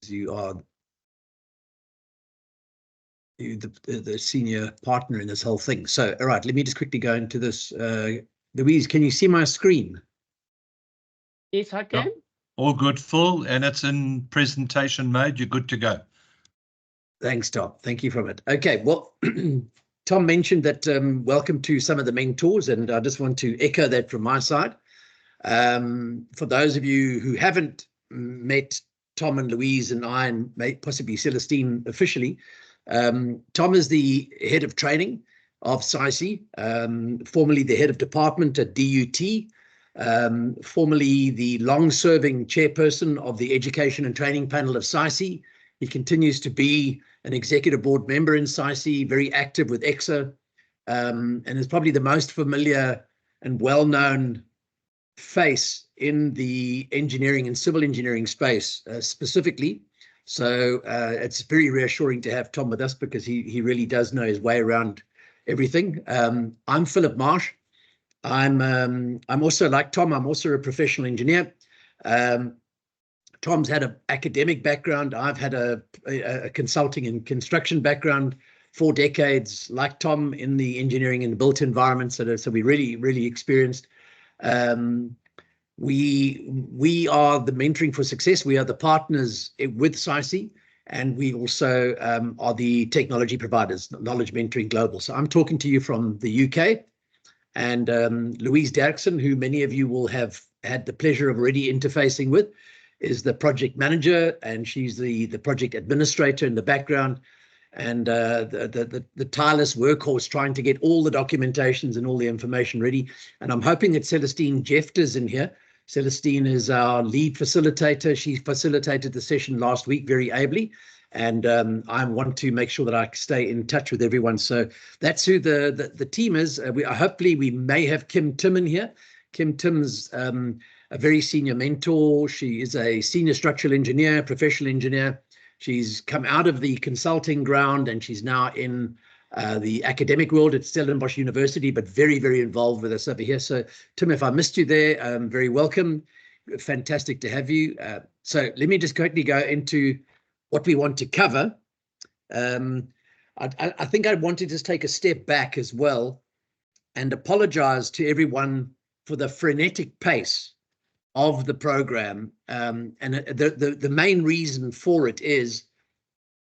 you are the senior partner in this whole thing. So, all right, let me just quickly go into this. Louise, can you see my screen? Yes, I can. Yep. All good, Phil, and it's in presentation mode. You're good to go. Thanks, Tom. Thank you from it. Okay, well, Tom mentioned that welcome to some of the mentors, and I just want to echo that from my side. For those of you who haven't met Tom and Louise and I, and possibly Celestine officially, Tom is the head of training of SAICI, formerly the head of department at DUT, formerly the long-serving chairperson of the education and training panel of SAICI. He continues to be an executive board member in SAICI, very active with EWSETA, and is probably the most familiar and well-known face in the engineering and civil engineering space specifically. So it's very reassuring to have Tom with us, because he really does know his way around everything. I'm Philip Marsh. I'm also, like Tom, I'm also a professional engineer. Tom's had an academic background. I've had a consulting and construction background, 4 decades, like Tom, in the engineering and built environment. So we really experienced. We are the Mentoring for Success. We are the partners with SAICI, and we also are the technology providers, Knowledge Mentoring Global. So I'm talking to you from the UK, and Louise Derksen, who many of you will have had the pleasure of already interfacing with, is the project manager, and she's the project administrator in the background, and the tireless workhorse trying to get all the documentations and all the information ready. And I'm hoping that Celestine Jeft is in here. Celestine is our lead facilitator. She facilitated the session last week very ably, and I want to make sure that I stay in touch with everyone. So that's who the team is. Hopefully we may have Kim Tim in here. Kim Tim's a very senior mentor. She is a senior structural engineer, professional engineer. She's come out of the consulting ground, and she's now in the academic world at Stellenbosch University, but very involved with us over here. So Tim, if I missed you there, very welcome. Fantastic to have you. So let me just quickly go into what we want to cover. I think I want to just take a step back as well and apologize to everyone for the frenetic pace of the program. And the main reason for it is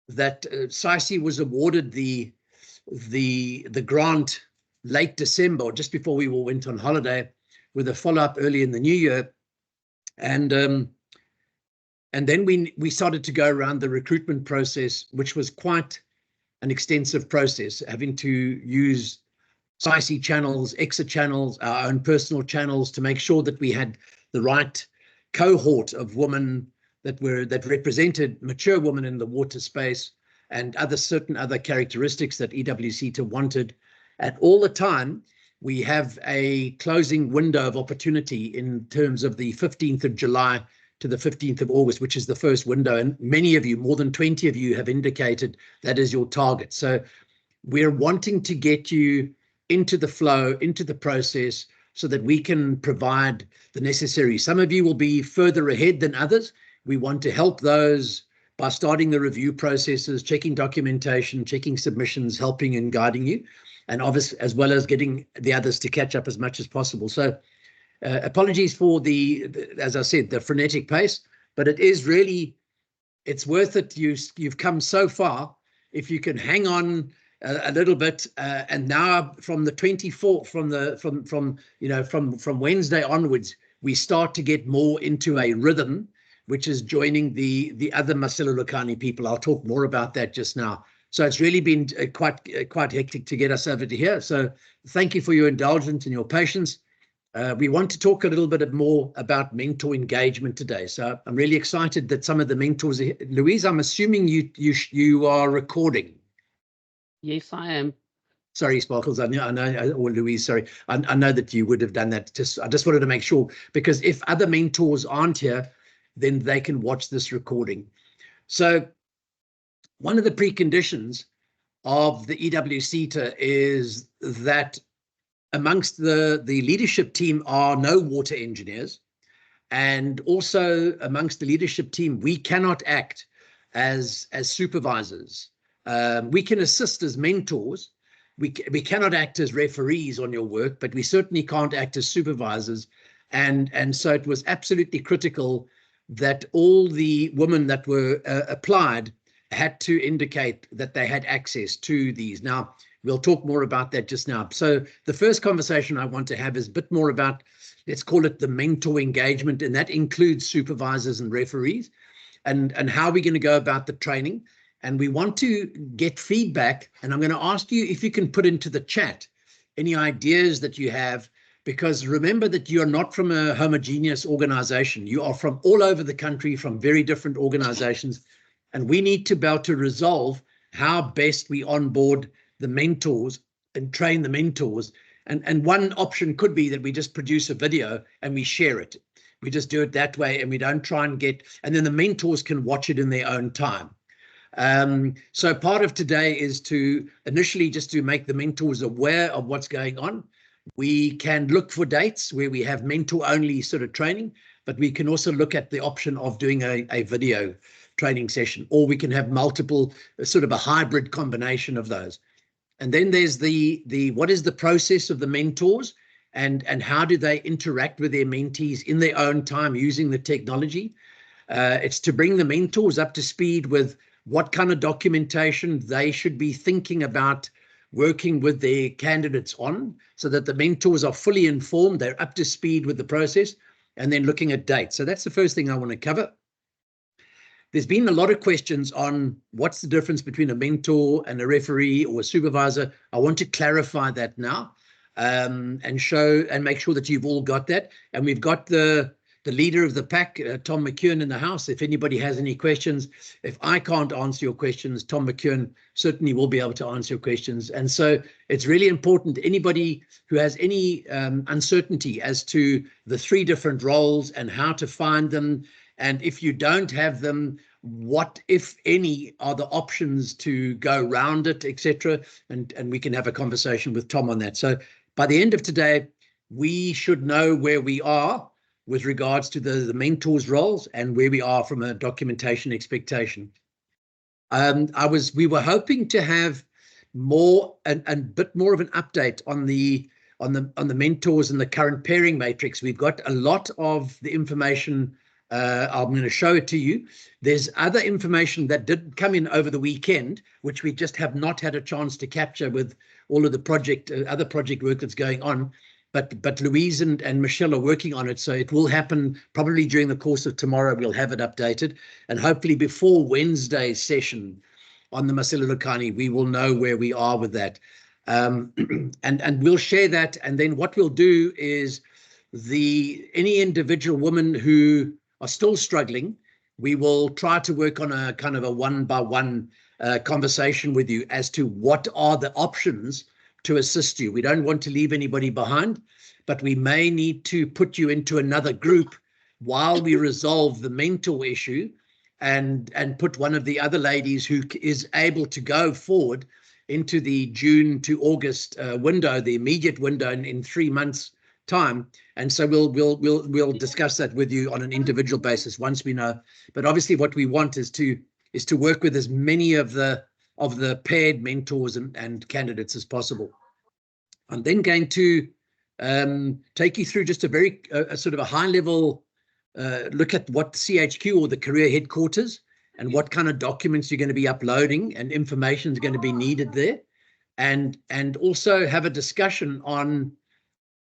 that SAICI was awarded the grant late December, just before we all went on holiday, with a follow-up early in the new year. And then we started to go around the recruitment process, which was quite an extensive process, having to use SAICI channels, EWSETA channels, our own personal channels, to make sure that we had the right cohort of women that represented mature women in the water space, and certain other characteristics that EWSETA wanted. At all the time, we have a closing window of opportunity in terms of the 15th of July to the 15th of August, which is the first window. And many of you, more than 20 of you, have indicated that is your target. So we're wanting to get you into the flow, into the process, so that we can provide the necessary. Some of you will be further ahead than others. We want to help those by starting the review processes, checking documentation, checking submissions, helping and guiding you, and obviously as well as getting the others to catch up as much as possible. So apologies for as I said, the frenetic pace, but it is really, it's worth it. You've come so far. If you can hang on a little bit, and now from the 24th, from Wednesday onwards, we start to get more into a rhythm, which is joining the other MASELULEKANE people. I'll talk more about that just now. So it's really been quite hectic to get us over to here. So thank you for your indulgence and your patience. We want to talk a little bit more about mentor engagement today. So I'm really excited that some of the mentors are here. Louise, I'm assuming you are recording. Yes, I am. Sorry, Sparkles. I know, or Louise, sorry. I know that you would have done that. I just wanted to make sure, because if other mentors aren't here, then they can watch this recording. So one of the preconditions of the EWSETA is that amongst the leadership team are no water engineers, and also amongst the leadership team, we cannot act as supervisors. We can assist as mentors. We cannot act as referees on your work, but we certainly can't act as supervisors. And so it was absolutely critical that all the women that were applied had to indicate that they had access to these. Now, we'll talk more about that just now. So the first conversation I want to have is a bit more about, let's call it the mentor engagement, and that includes supervisors and referees, and how we're going to go about the training. And we want to get feedback, and I'm going to ask you if you can put into the chat any ideas that you have, because remember that you're not from a homogeneous organization. You are from all over the country, from very different organizations, and we need to be able to resolve how best we onboard the mentors and train the mentors. And one option could be that we just produce a video and we share it. We just do it that way, and we don't try and and then the mentors can watch it in their own time. So part of today is to initially just to make the mentors aware of what's going on. We can look for dates where we have mentor only sort of training, but we can also look at the option of doing a video training session, or we can have multiple, sort of a hybrid combination of those. And then there's the what is the process of the mentors, and how do they interact with their mentees in their own time using the technology. It's to bring the mentors up to speed with what kind of documentation they should be thinking about working with their candidates on, so that the mentors are fully informed, they're up to speed with the process, and then looking at dates. So that's the first thing I want to cover. There's been a lot of questions on what's the difference between a mentor and a referee or a supervisor. I want to clarify that now, and show and make sure that you've all got that. And we've got the leader of the pack, Tom McKeown, in the house. If anybody has any questions, if I can't answer your questions, Tom McKeown certainly will be able to answer your questions. And so it's really important, anybody who has any uncertainty as to the 3 different roles and how to find them, and if you don't have them, what, if any, are the options to go around it, etc. And we can have a conversation with Tom on that. So by the end of today, we should know where we are with regards to the mentors' roles and where we are from a documentation expectation. We were hoping to have more and bit more of an update on the mentors and the current pairing matrix. We've got a lot of the information. I'm going to show it to you. There's other information that did come in over the weekend, which we just have not had a chance to capture with all of the other project work that's going on. But Louise and Michelle are working on it, so it will happen probably during the course of tomorrow. We'll have it updated, and hopefully before Wednesday's session on the MASELULEKANE, we will know where we are with that. And we'll share that, and then what we'll do is any individual women who are still struggling, we will try to work on a kind of a one-by-one conversation with you as to what are the options to assist you. We don't want to leave anybody behind, but we may need to put you into another group while we resolve the mentor issue, and put one of the other ladies who is able to go forward into the June to August window, the immediate window in 3 months' time. And so we'll discuss that with you on an individual basis once we know. But obviously what we want is to work with as many of the paired mentors and candidates as possible. I'm then going to take you through just a very sort of a high level look at what the CHQ, or the career headquarters, and what kind of documents you're going to be uploading and information is going to be needed there, and also have a discussion on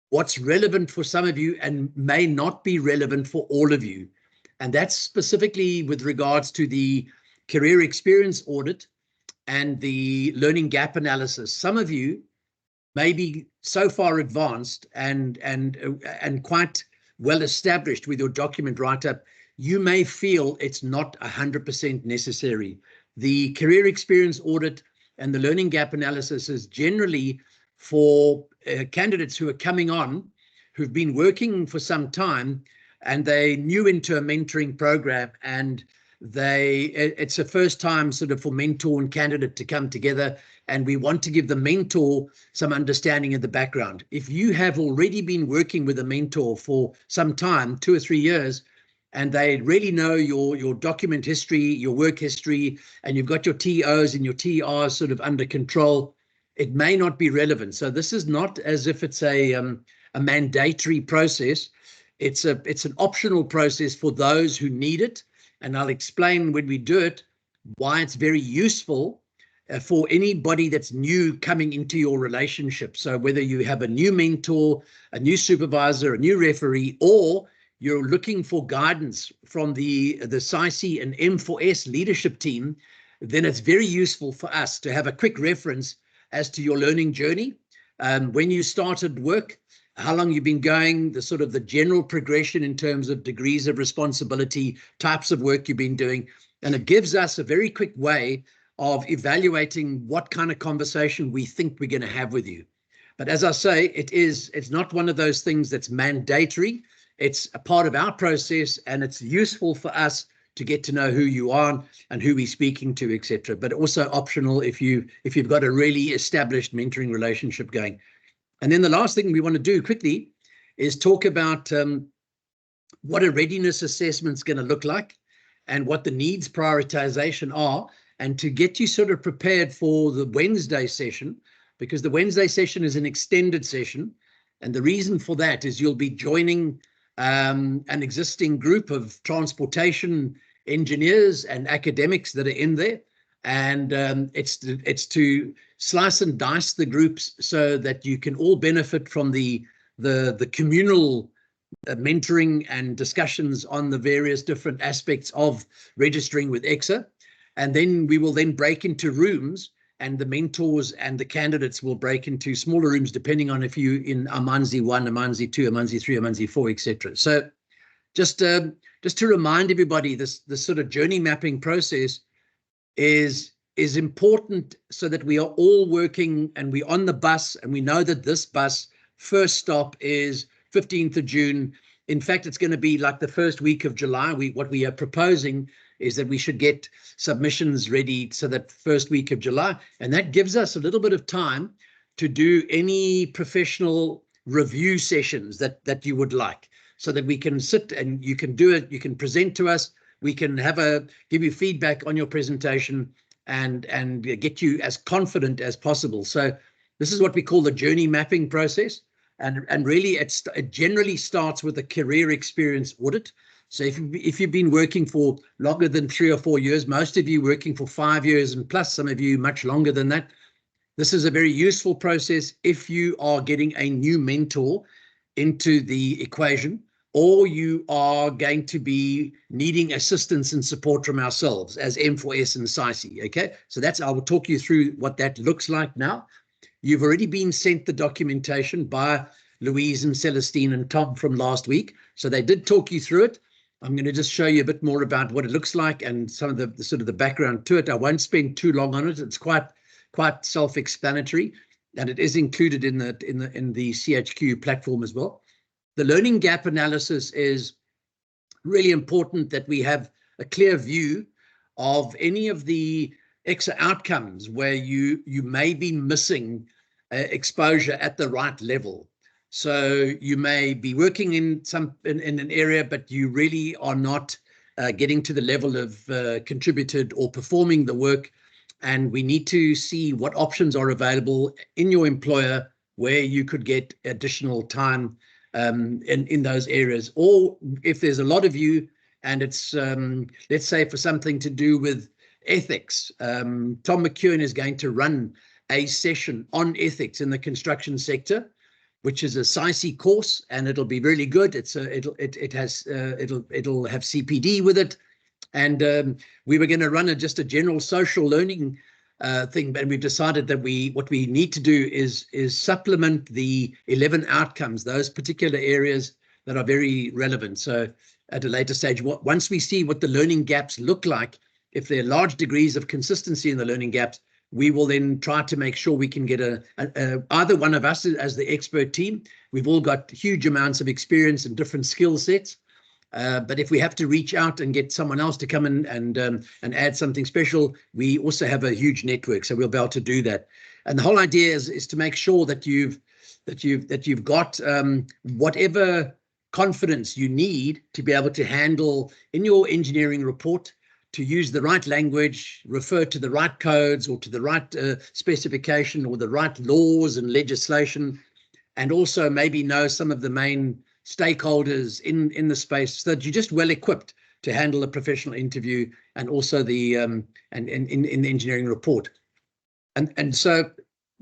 what's relevant for some of you and may not be relevant for all of you. And that's specifically with regards to the career experience audit and the learning gap analysis. Some of you may be so far advanced and quite well established with your document write-up, you may feel it's not 100% necessary. The career experience audit and the learning gap analysis is generally for candidates who are coming on, who've been working for some time, and they new into a mentoring program, and it's a first time sort of for mentor and candidate to come together, and we want to give the mentor some understanding of the background. If you have already been working with a mentor for some time, 2 or 3 years, and they really know your document history, your work history, and you've got your TOs and your TRs sort of under control, it may not be relevant. So this is not as if it's a mandatory process. It's an optional process for those who need it. And I'll explain when we do it why it's very useful for anybody that's new coming into your relationship. So whether you have a new mentor, a new supervisor, a new referee, or you're looking for guidance from the SAICI and M4S leadership team, then it's very useful for us to have a quick reference as to your learning journey, when you started work, how long you've been going, the sort of the general progression in terms of degrees of responsibility, types of work you've been doing. And it gives us a very quick way of evaluating what kind of conversation we think we're going to have with you. But as I say, it's not one of those things that's mandatory. It's a part of our process, and it's useful for us to get to know who you are and who we're speaking to, etc. But also optional if you've got a really established mentoring relationship going. And then the last thing we want to do quickly is talk about what a readiness assessment is going to look like and what the needs prioritization are, and to get you sort of prepared for the Wednesday session, because the Wednesday session is an extended session. And the reason for that is you'll be joining an existing group of transportation engineers and academics that are in there. And it's to slice and dice the groups so that you can all benefit from the communal mentoring and discussions on the various different aspects of registering with EWSETA. And then we will then break into rooms, and the mentors and the candidates will break into smaller rooms depending on if you in Amanzi 1, Amanzi 2, Amanzi 3, Amanzi 4, etc. So just to remind everybody, this sort of journey mapping process is important so that we are all working and we're on the bus, and we know that this bus first stop is 15th of June. In fact, it's going to be like the first week of July. What we are proposing is that we should get submissions ready so that first week of July, and that gives us a little bit of time to do any professional review sessions that you would like, so that we can sit and you can do it, you can present to us, we can give you feedback on your presentation and get you as confident as possible. So this is what we call the journey mapping process. And really it generally starts with a career experience audit. So if you've been working for longer than 3 or 4 years, most of you working for 5 years and plus, some of you much longer than that, this is a very useful process if you are getting a new mentor into the equation, or you are going to be needing assistance and support from ourselves as M4S and SAICI, okay? So I will talk you through what that looks like now. You've already been sent the documentation by Louise and Celestine and Tom from last week. So they did talk you through it. I'm going to just show you a bit more about what it looks like and some of the sort of the background to it. I won't spend too long on it. It's quite self-explanatory, and it is included in the CHQ platform as well. The learning gap analysis is really important, that we have a clear view of any of the EWSETA outcomes where you may be missing exposure at the right level. So you may be working in an area, but you really are not getting to the level of contributed or performing the work. And we need to see what options are available in your employer where you could get additional time in those areas. Or if there's a lot of you and it's, let's say, for something to do with ethics, Tom McEwen is going to run a session on ethics in the construction sector, which is a SAICI course, and it'll be really good. It'll have CPD with it, and we were going to run just a general social learning thing, and we've decided that what we need to do is supplement the 11 outcomes, those particular areas that are very relevant. So at a later stage, once we see what the learning gaps look like, if there are large degrees of consistency in the learning gaps, we will then try to make sure we can get either one of us as the expert team. We've all got huge amounts of experience and different skill sets. But if we have to reach out and get someone else to come in and add something special, we also have a huge network, so we'll be able to do that. And the whole idea is to make sure that you've got whatever confidence you need to be able to handle in your engineering report, to use the right language, refer to the right codes or to the right specification or the right laws and legislation, and also maybe know some of the main stakeholders in the space, so that you're just well equipped to handle a professional interview and also the in the engineering report. And so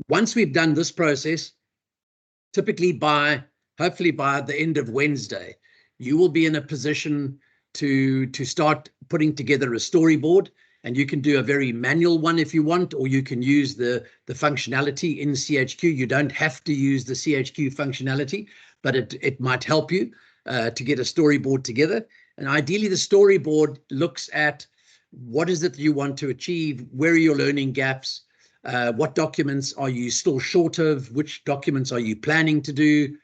once we've done this process, typically hopefully by the end of Wednesday, you will be in a position to start putting together a storyboard, and you can do a very manual one if you want, or you can use the functionality in CHQ. You don't have to use the CHQ functionality, but it might help you to get a storyboard together. And ideally, the storyboard looks at what is it you want to achieve, where are your learning gaps, what documents are you still short of, which documents are you planning to do,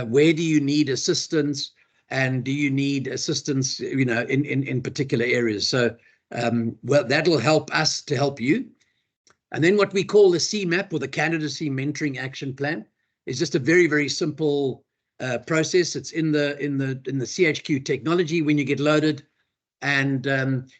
where do you need assistance, and do you need assistance, in particular areas. So, well, that'll help us to help you. And then what we call the CMAP, or the Candidacy Mentoring Action Plan, is just a very, very simple process. It's in the CHQ technology when you get loaded, and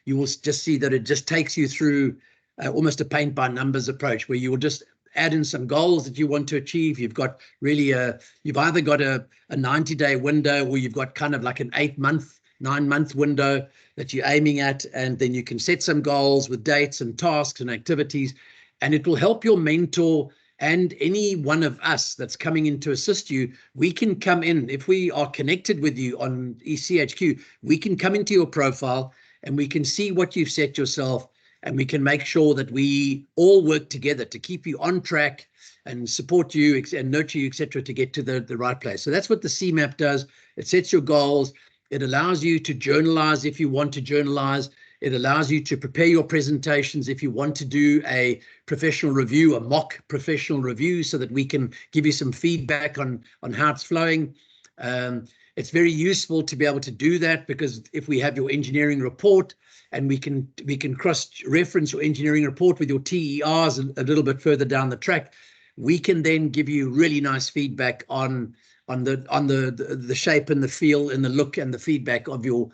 you will just see that it just takes you through almost a paint by numbers approach, where you will just add in some goals that you want to achieve. You've got really you've either got a 90-day window, or you've got kind of like an 8-month, 9-month window that you're aiming at, and then you can set some goals with dates and tasks and activities, and it will help your mentor and any one of us that's coming in to assist you. We can come in, if we are connected with you on ECHQ, we can come into your profile and we can see what you've set yourself, and we can make sure that we all work together to keep you on track and support you and nurture you, etc., to get to the right place. So that's what the CMAP does. It sets your goals. It allows you to journalize if you want to journalize. It allows you to prepare your presentations if you want to do a professional review, a mock professional review, so that we can give you some feedback on how it's flowing. It's very useful to be able to do that, because if we have your engineering report and we can cross-reference your engineering report with your TERs a little bit further down the track, we can then give you really nice feedback on the shape and the feel and the look and the feedback of your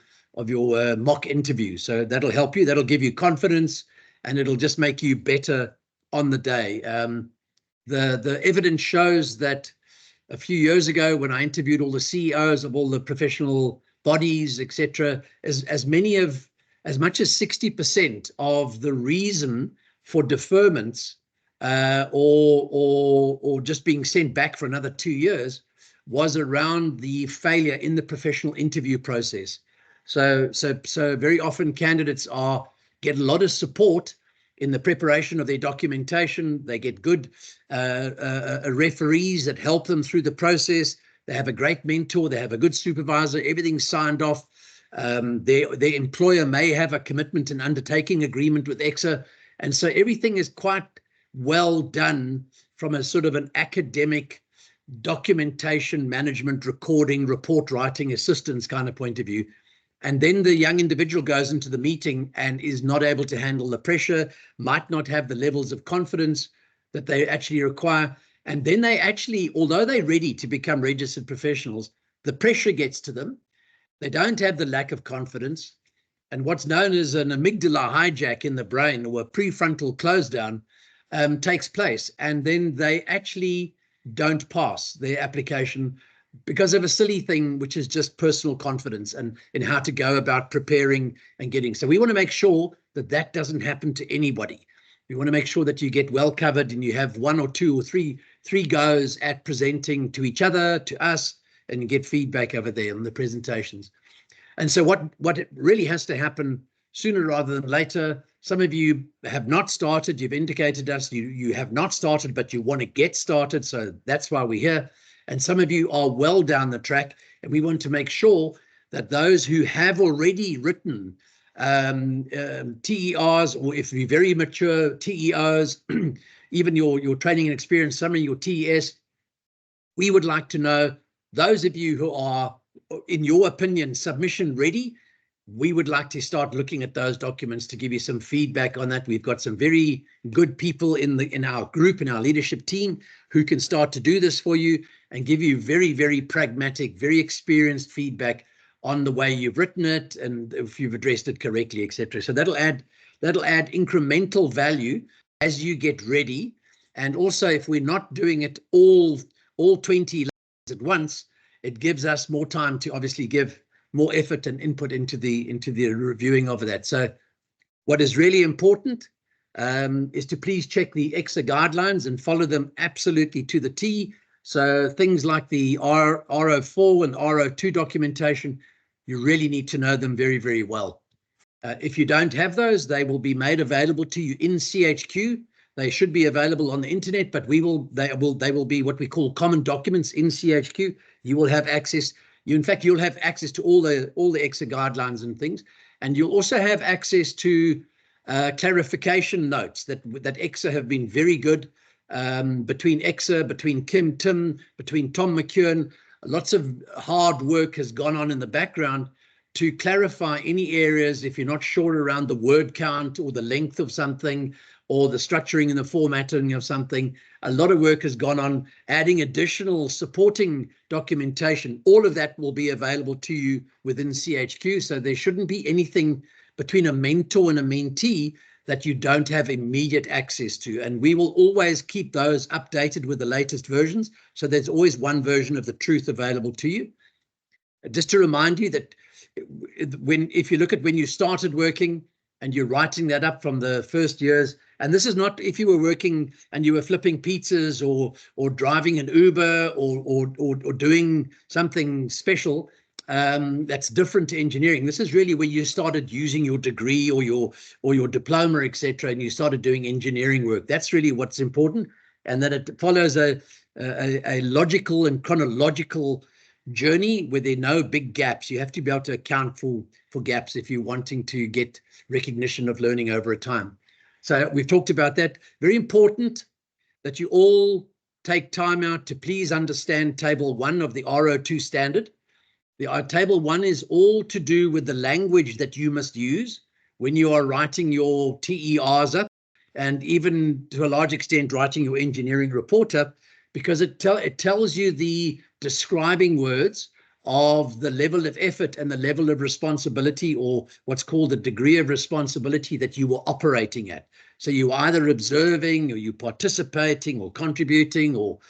mock interview. So that'll help you. That'll give you confidence, and it'll just make you better on the day. The evidence shows that a few years ago, when I interviewed all the CEOs of all the professional bodies, etc., as much as 60% of the reason for deferments or just being sent back for another 2 years was around the failure in the professional interview process. So very often candidates get a lot of support in the preparation of their documentation. They get good referees that help them through the process. They have a great mentor. They have a good supervisor. Everything's signed off. Their employer may have a commitment and undertaking agreement with EXA. And so everything is quite well done from a sort of an academic documentation, management, recording, report writing, assistance kind of point of view. And then the young individual goes into the meeting and is not able to handle the pressure, might not have the levels of confidence that they actually require. And then they actually, although they're ready to become registered professionals, the pressure gets to them. They don't have the lack of confidence. And what's known as an amygdala hijack in the brain, or a prefrontal close down, takes place. And then they actually don't pass their application because of a silly thing, which is just personal confidence and in how to go about preparing and getting. So we want to make sure that that doesn't happen to anybody. We want to make sure that you get well covered and you have 1 or 2 or 3 goes at presenting to each other, to us, and you get feedback over there on the presentations. And so what it really has to happen sooner rather than later. Some of you have not started. You've indicated to us you have not started, but you want to get started. So that's why we're here. And some of you are well down the track, and we want to make sure that those who have already written TERs, or if you're very mature TEOs, even your training and experience summary, your TES, we would like to know those of you who are, in your opinion, submission ready, we would like to start looking at those documents to give you some feedback on that. We've got some very good people in our group, in our leadership team, who can start to do this for you and give you very, very pragmatic, very experienced feedback on the way you've written it and if you've addressed it correctly, etc. So that'll add incremental value as you get ready. And also, if we're not doing it all 20 lines at once, it gives us more time to obviously give more effort and input into the reviewing of that. So what is really important is to please check the EWSETA guidelines and follow them absolutely to the T. So things like the R04 and R02 documentation, you really need to know them very, very well. If you don't have those, they will be made available to you in CHQ. They should be available on the internet, but they will be what we call common documents in CHQ. You will have access. In fact, you'll have access to all the EWSETA guidelines and things, and you'll also have access to clarification notes that EWSETA have been very good between EWSETA, between Kim Tim, between Tom McKeown. Lots of hard work has gone on in the background to clarify any areas if you're not sure around the word count or the length of something or the structuring and the formatting of something. A lot of work has gone on adding additional supporting documentation. All of that will be available to you within CHQ. So there shouldn't be anything between a mentor and a mentee that you don't have immediate access to. And we will always keep those updated with the latest versions. So there's always one version of the truth available to you. Just to remind you that if you look at when you started working and you're writing that up from the first years, and this is not if you were working and you were flipping pizzas or driving an Uber or doing something special that's different to engineering. This is really where you started using your degree or your diploma, etc., and you started doing engineering work. That's really what's important, and that it follows a logical and chronological journey where there are no big gaps. You have to be able to account for gaps if you're wanting to get recognition of learning over a time. So we've talked about that. Very important that you all take time out to please understand Table 1 of the R02 standard. The Table 1 is all to do with the language that you must use when you are writing your TERs up, and even to a large extent writing your engineering report up, because it tells you the describing words of the level of effort and the level of responsibility, or what's called the degree of responsibility that you were operating at. So you're either observing or you're participating or contributing or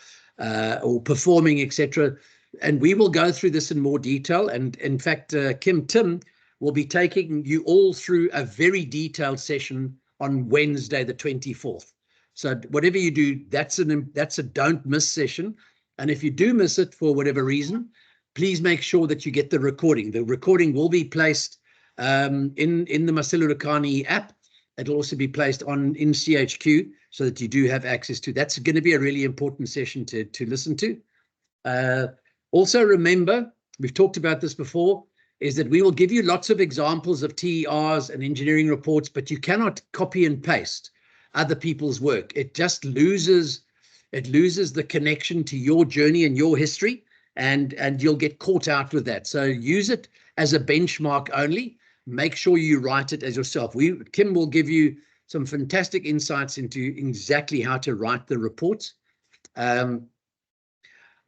performing, etc. And we will go through this in more detail. And in fact, Kim Tim will be taking you all through a very detailed session on Wednesday, the 24th. So whatever you do, that's a don't miss session. And if you do miss it for whatever reason, please make sure that you get the recording. The recording will be placed in the MASELULEKANE app. It'll also be placed in CHQ so that you do have access to. That's going to be a really important session to listen to. Also remember, we've talked about this before, is that we will give you lots of examples of TERs and engineering reports, but you cannot copy and paste other people's work. It just loses the connection to your journey and your history, and you'll get caught out with that. So use it as a benchmark only. Make sure you write it as yourself. Kim will give you some fantastic insights into exactly how to write the reports.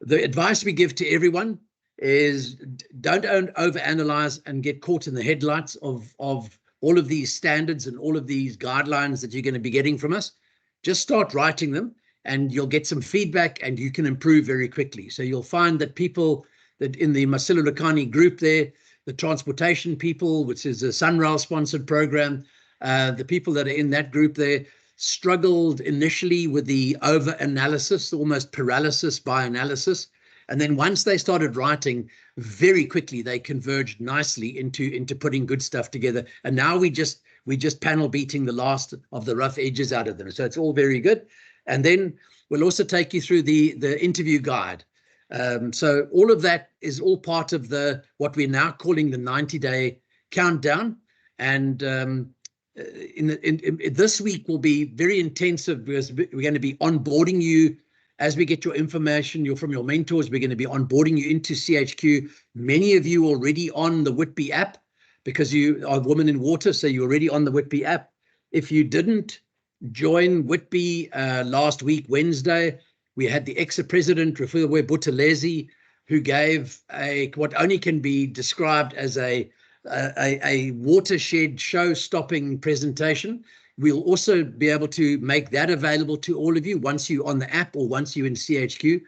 The advice we give to everyone is don't overanalyze and get caught in the headlights of all of these standards and all of these guidelines that you're going to be getting from us. Just start writing them and you'll get some feedback and you can improve very quickly. So you'll find that people that in the MASELULEKANE group there, the transportation people, which is a Sunrail sponsored program, the people that are in that group there struggled initially with the over-analysis, almost paralysis by analysis. And then once they started writing, very quickly they converged nicely into putting good stuff together. And now we just panel beating the last of the rough edges out of them. So it's all very good. And then we'll also take you through the interview guide. So all of that is all part of what we're now calling the 90-day countdown. And this week will be very intensive because we're going to be onboarding you as we get your information from your mentors. We're going to be onboarding you into CHQ. Many of you already on the Whitby app, because you are a woman in water, so you're already on the Whitby app. If you didn't join Whitby last week, Wednesday, we had the ex-president, Refuwe Buthelezi, who gave what only can be described as a watershed show-stopping presentation. We'll also be able to make that available to all of you once you're on the app or once you're in CHQ.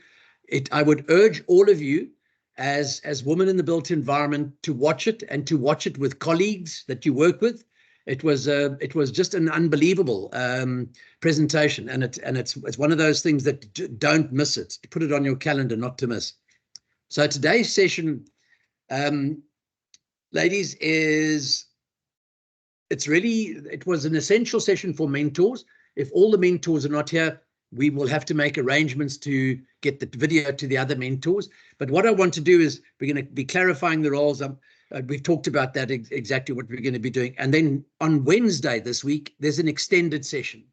I would urge all of you as women in the built environment to watch it, and to watch it with colleagues that you work with. It was just an unbelievable presentation, and it's one of those things that don't miss it. Put it on your calendar, not to miss. So today's session, ladies, it was an essential session for mentors. If all the mentors are not here, we will have to make arrangements to get the video to the other mentors. But what I want to do is we're going to be clarifying the roles. We've talked about that, exactly what we're going to be doing. And then on Wednesday this week, there's an extended session.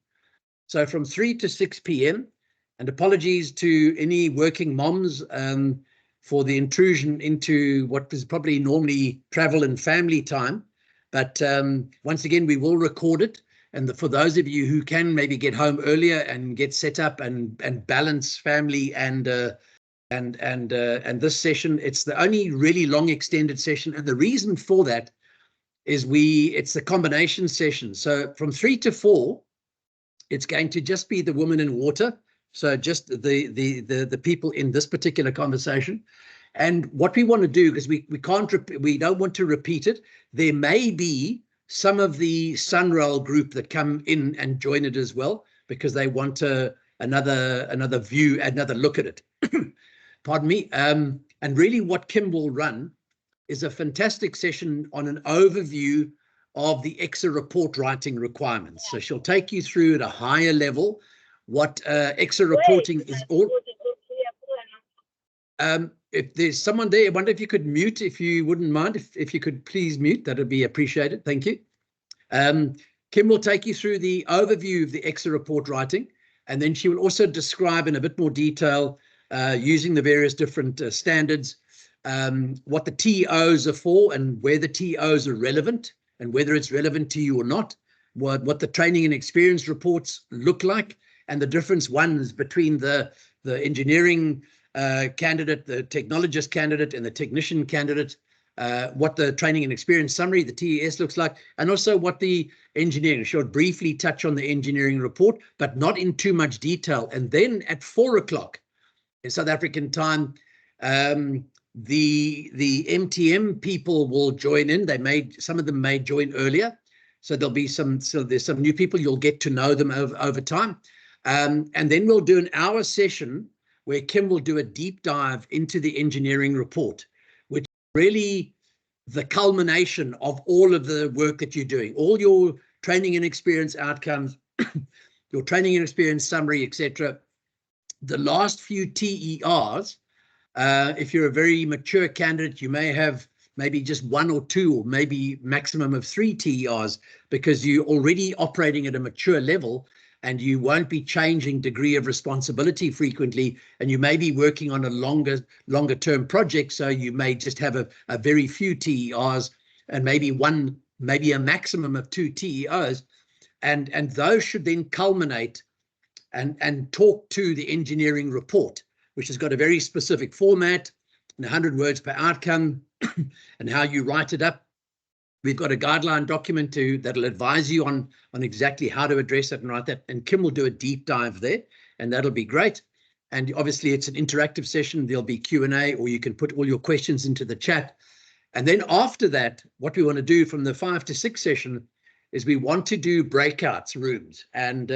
So from 3 to 6 p.m. And apologies to any working moms for the intrusion into what is probably normally travel and family time. But once again, we will record it. And for those of you who can maybe get home earlier and get set up and balance family and this session, it's the only really long extended session. And the reason for that is it's the combination session. So from 3 to 4, it's going to just be the women in water. So just the people in this particular conversation. And what we want to do, because we don't want to repeat it, there may be some of the Sunrail group that come in and join it as well, because they want another view, another look at it. Pardon me. And really what Kim will run is a fantastic session on an overview of the EXA report writing requirements. So she'll take you through at a higher level what EXA reporting is all. If there's someone there, I wonder if you could mute, if you wouldn't mind, if you could please mute, that would be appreciated. Thank you. Kim will take you through the overview of the EXA report writing, and then she will also describe in a bit more detail, using the various different standards, what the TOs are for and where the TOs are relevant and whether it's relevant to you or not, what the training and experience reports look like, and the difference ones between the engineering candidate, the technologist candidate, and the technician candidate, what the training and experience summary, the TES, looks like, and also what the engineering. She'll briefly touch on the engineering report, but not in too much detail. And then at 4 o'clock in South African time, the MTM people will join in. Some of them may join earlier, so there's some new people. You'll get to know them over time, and then we'll do an hour session where Kim will do a deep dive into the engineering report, which is really the culmination of all of the work that you're doing, all your training and experience outcomes, your training and experience summary, etc. The last few TERs, if you're a very mature candidate, you may have maybe just 1 or 2, or maybe maximum of 3 TERs, because you're already operating at a mature level, and you won't be changing degree of responsibility frequently, and you may be working on a longer term project, so you may just have a very few TERs and maybe a maximum of 2 TERs, and those should then culminate and talk to the engineering report, which has got a very specific format and 100 words per outcome and how you write it up. We've got a guideline document that'll advise you on exactly how to address it and write that. And Kim will do a deep dive there, and that'll be great. And obviously it's an interactive session. There'll be Q&A, or you can put all your questions into the chat. And then after that, what we want to do from the 5 to 6 session is we want to do breakouts rooms. And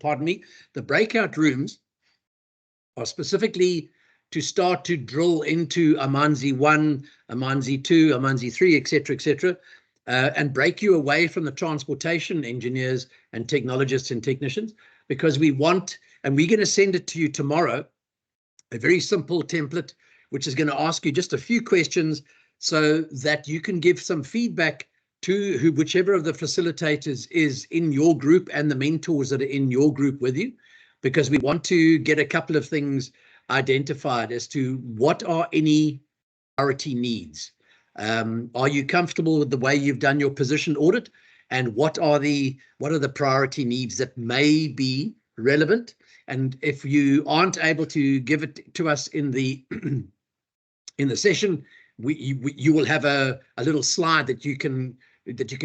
pardon me, the breakout rooms are specifically to start to drill into Amanzi 1, Amanzi 2, Amanzi 3, etc., and break you away from the transportation engineers and technologists and technicians, because we want, and we're going to send it to you tomorrow, a very simple template, which is going to ask you just a few questions so that you can give some feedback to whichever of the facilitators is in your group and the mentors that are in your group with you, because we want to get a couple of things identified as to what are any priority needs. Are you comfortable with the way you've done your position audit? And what are the priority needs that may be relevant? And if you aren't able to give it to us in the in the session, you will have a little slide that you can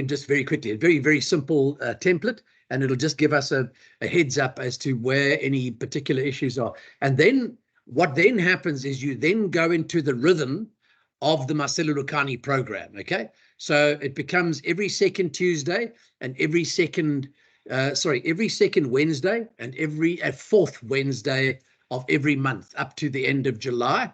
just very quickly, a very simple template, and it'll just give us a heads up as to where any particular issues are. And then what then happens is you then go into the rhythm of the MASELULEKANE program. Okay, so it becomes every second Tuesday and every second Wednesday and every fourth Wednesday of every month up to the end of July.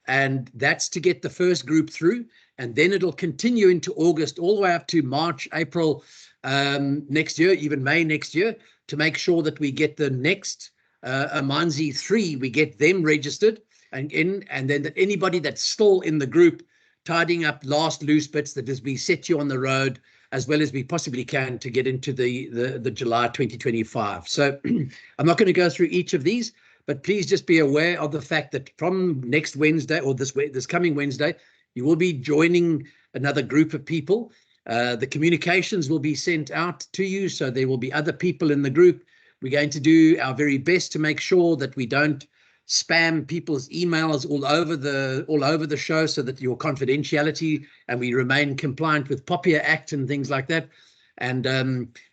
And that's to get the first group through, and then it'll continue into August all the way up to March, April next year, even May next year, to make sure that we get the next Amanzi 3, we get them registered, and then that anybody that's still in the group tidying up last loose bits, that as we set you on the road as well as we possibly can to get into the July 2025. So I'm not going to go through each of these, but please just be aware of the fact that from next Wednesday, or this coming Wednesday, you will be joining another group of people. The communications will be sent out to you, so there will be other people in the group. We're going to do our very best to make sure that we don't spam people's emails all over the show, so that your confidentiality, and we remain compliant with POPIA Act and things like that. And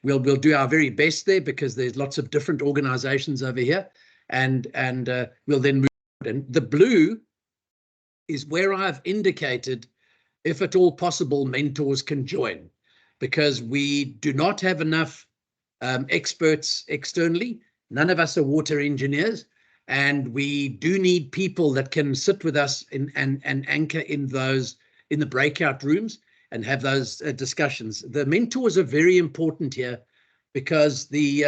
we'll do our very best there, because there's lots of different organizations over here. And we'll then move. And the blue is where I've indicated, if at all possible, mentors can join, because we do not have enough experts externally. None of us are water engineers, and we do need people that can sit with us and anchor in the breakout rooms and have those discussions. The mentors are very important here, because we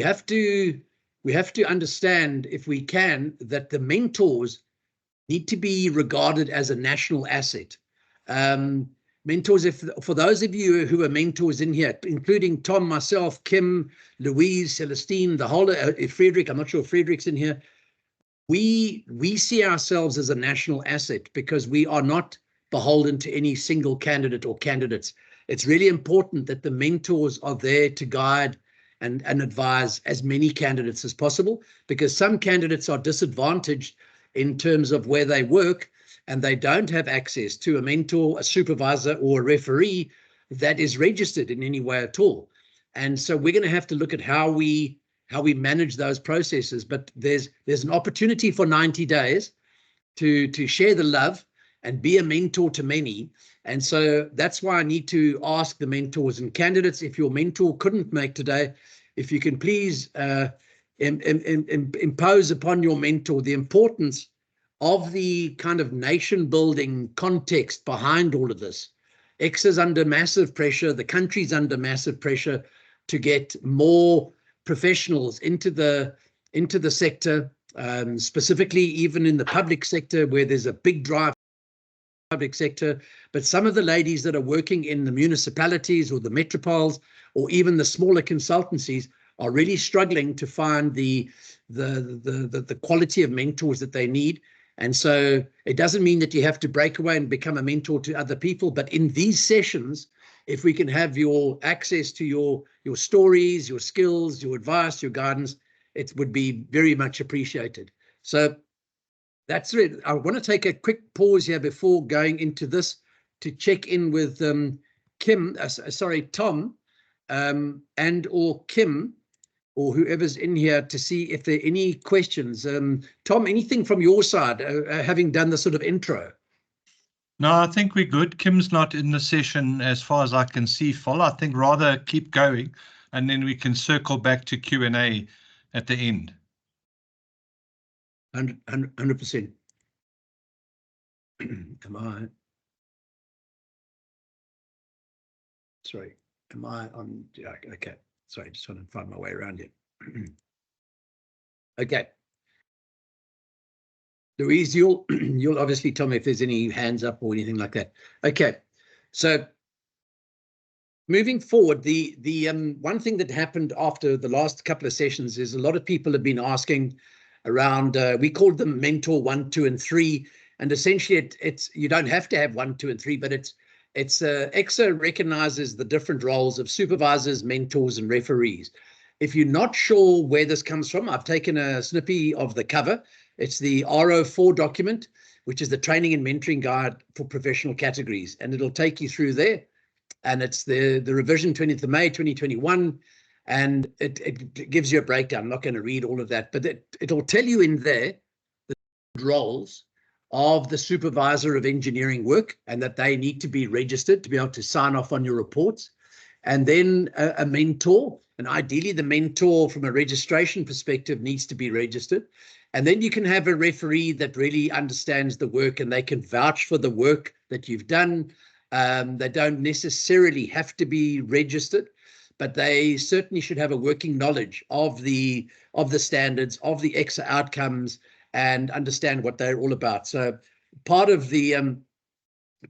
have to understand, if we can, that the mentors need to be regarded as a national asset. Mentors, for those of you who are mentors in here, including Tom, myself, Kim, Louise, Celestine, the whole, Frederick, I'm not sure if Frederick's in here, we see ourselves as a national asset, because we are not beholden to any single candidate or candidates. It's really important that the mentors are there to guide and advise as many candidates as possible, because some candidates are disadvantaged in terms of where they work, and they don't have access to a mentor, a supervisor, or a referee that is registered in any way at all. And so we're going to have to look at how we manage those processes. But there's an opportunity for 90 days to share the love and be a mentor to many. And so that's why I need to ask the mentors and candidates, if your mentor couldn't make today, if you can please impose upon your mentor the importance of the kind of nation building context behind all of this. X is under massive pressure, the country's under massive pressure to get more professionals into the sector, specifically even in the public sector, where there's a big drive public sector. But some of the ladies that are working in the municipalities or the metropoles, or even the smaller consultancies, are really struggling to find the quality of mentors that they need. And so it doesn't mean that you have to break away and become a mentor to other people, but in these sessions, if we can have your access to your stories, your skills, your advice, your guidance, it would be very much appreciated. So that's it. I want to take a quick pause here before going into this to check in with Tom, and or Kim, or whoever's in here, to see if there are any questions. Tom, anything from your side, having done the sort of intro? No, I think we're good. Kim's not in the session as far as I can see, Phil. I think rather keep going, and then we can circle back to Q&A at the end. 100%. Am I? Sorry, am I on? Yeah, okay. Sorry, just trying to find my way around here. Okay. Louise, you'll obviously tell me if there's any hands up or anything like that. Okay, so moving forward, the one thing that happened after the last couple of sessions is a lot of people have been asking around, we called them mentor 1, 2, and 3, And essentially you don't have to have 1, 2, and 3, but EWSETA recognizes the different roles of supervisors, mentors, and referees. If you're not sure where this comes from, I've taken a snippy of the cover. It's the R04 document, which is the training and mentoring guide for professional categories, and it'll take you through there. And it's the revision 20th of May 2021, and it gives you a breakdown. I'm not going to read all of that, but it'll tell you in there the roles of the supervisor of engineering work, and that they need to be registered to be able to sign off on your reports. And then a mentor, and ideally the mentor from a registration perspective needs to be registered. And then you can have a referee that really understands the work, and they can vouch for the work that you've done. They don't necessarily have to be registered, but they certainly should have a working knowledge of the standards, of the EWSETA outcomes, and understand what they're all about. So part of the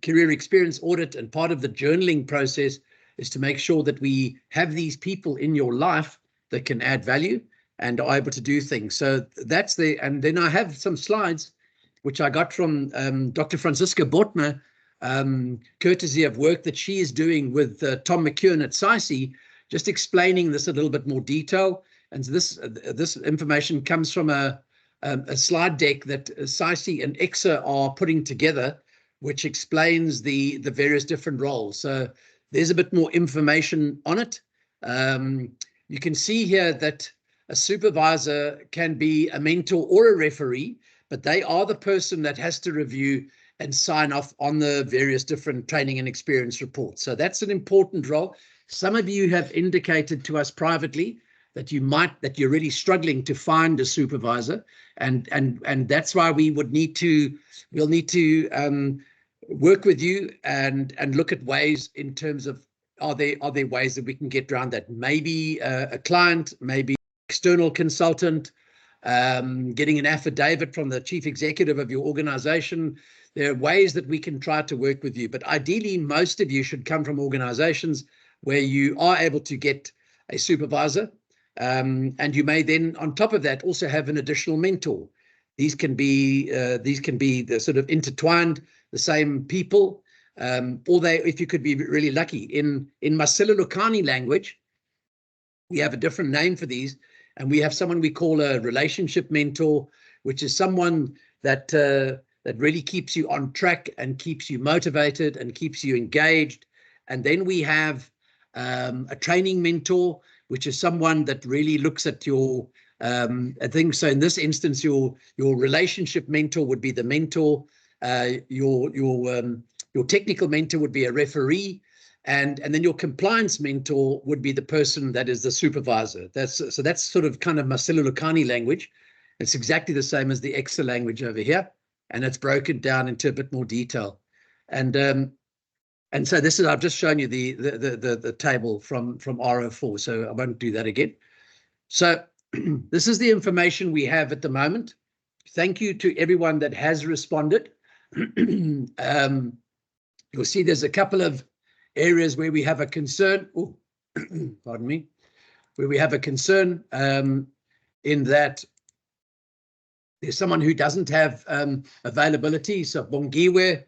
career experience audit and part of the journaling process is to make sure that we have these people in your life that can add value and are able to do things. So that's and then I have some slides which I got from Dr. Franziska Bortmer, courtesy of work that she is doing with Tom McKeown at SAICI, just explaining this a little bit more detail. And this information comes from a slide deck that SAICI and EWSETA are putting together, which explains the various different roles. So there's a bit more information on it. You can see here that a supervisor can be a mentor or a referee, but they are the person that has to review and sign off on the various different training and experience reports. So that's an important role. Some of you have indicated to us privately that you're really struggling to find a supervisor, and that's why we'll need to work with you and look at ways in terms of are there ways that we can get around that? Maybe a client, maybe external consultant, getting an affidavit from the chief executive of your organization. There are ways that we can try to work with you, but ideally most of you should come from organizations where you are able to get a supervisor, and you may then on top of that also have an additional mentor. These can be the sort of intertwined, the same people, or if you could be really lucky, in MASELULEKANE language, we have a different name for these, and we have someone we call a relationship mentor, which is someone that really keeps you on track and keeps you motivated and keeps you engaged. And then we have a training mentor, which is someone that really looks at your things. So in this instance, your relationship mentor would be the mentor. Your technical mentor would be a referee, and then your compliance mentor would be the person that is the supervisor. That's sort of kind of MASELULEKANE language. It's exactly the same as the EWSETA language over here, and it's broken down into a bit more detail. And so this is, I've just shown you the table from R04, so I won't do that again. So this is the information we have at the moment. Thank you to everyone that has responded. You'll see there's a couple of areas where we have a concern. Oh, pardon me. Where we have a concern in that there's someone who doesn't have availability. So Bongiwe,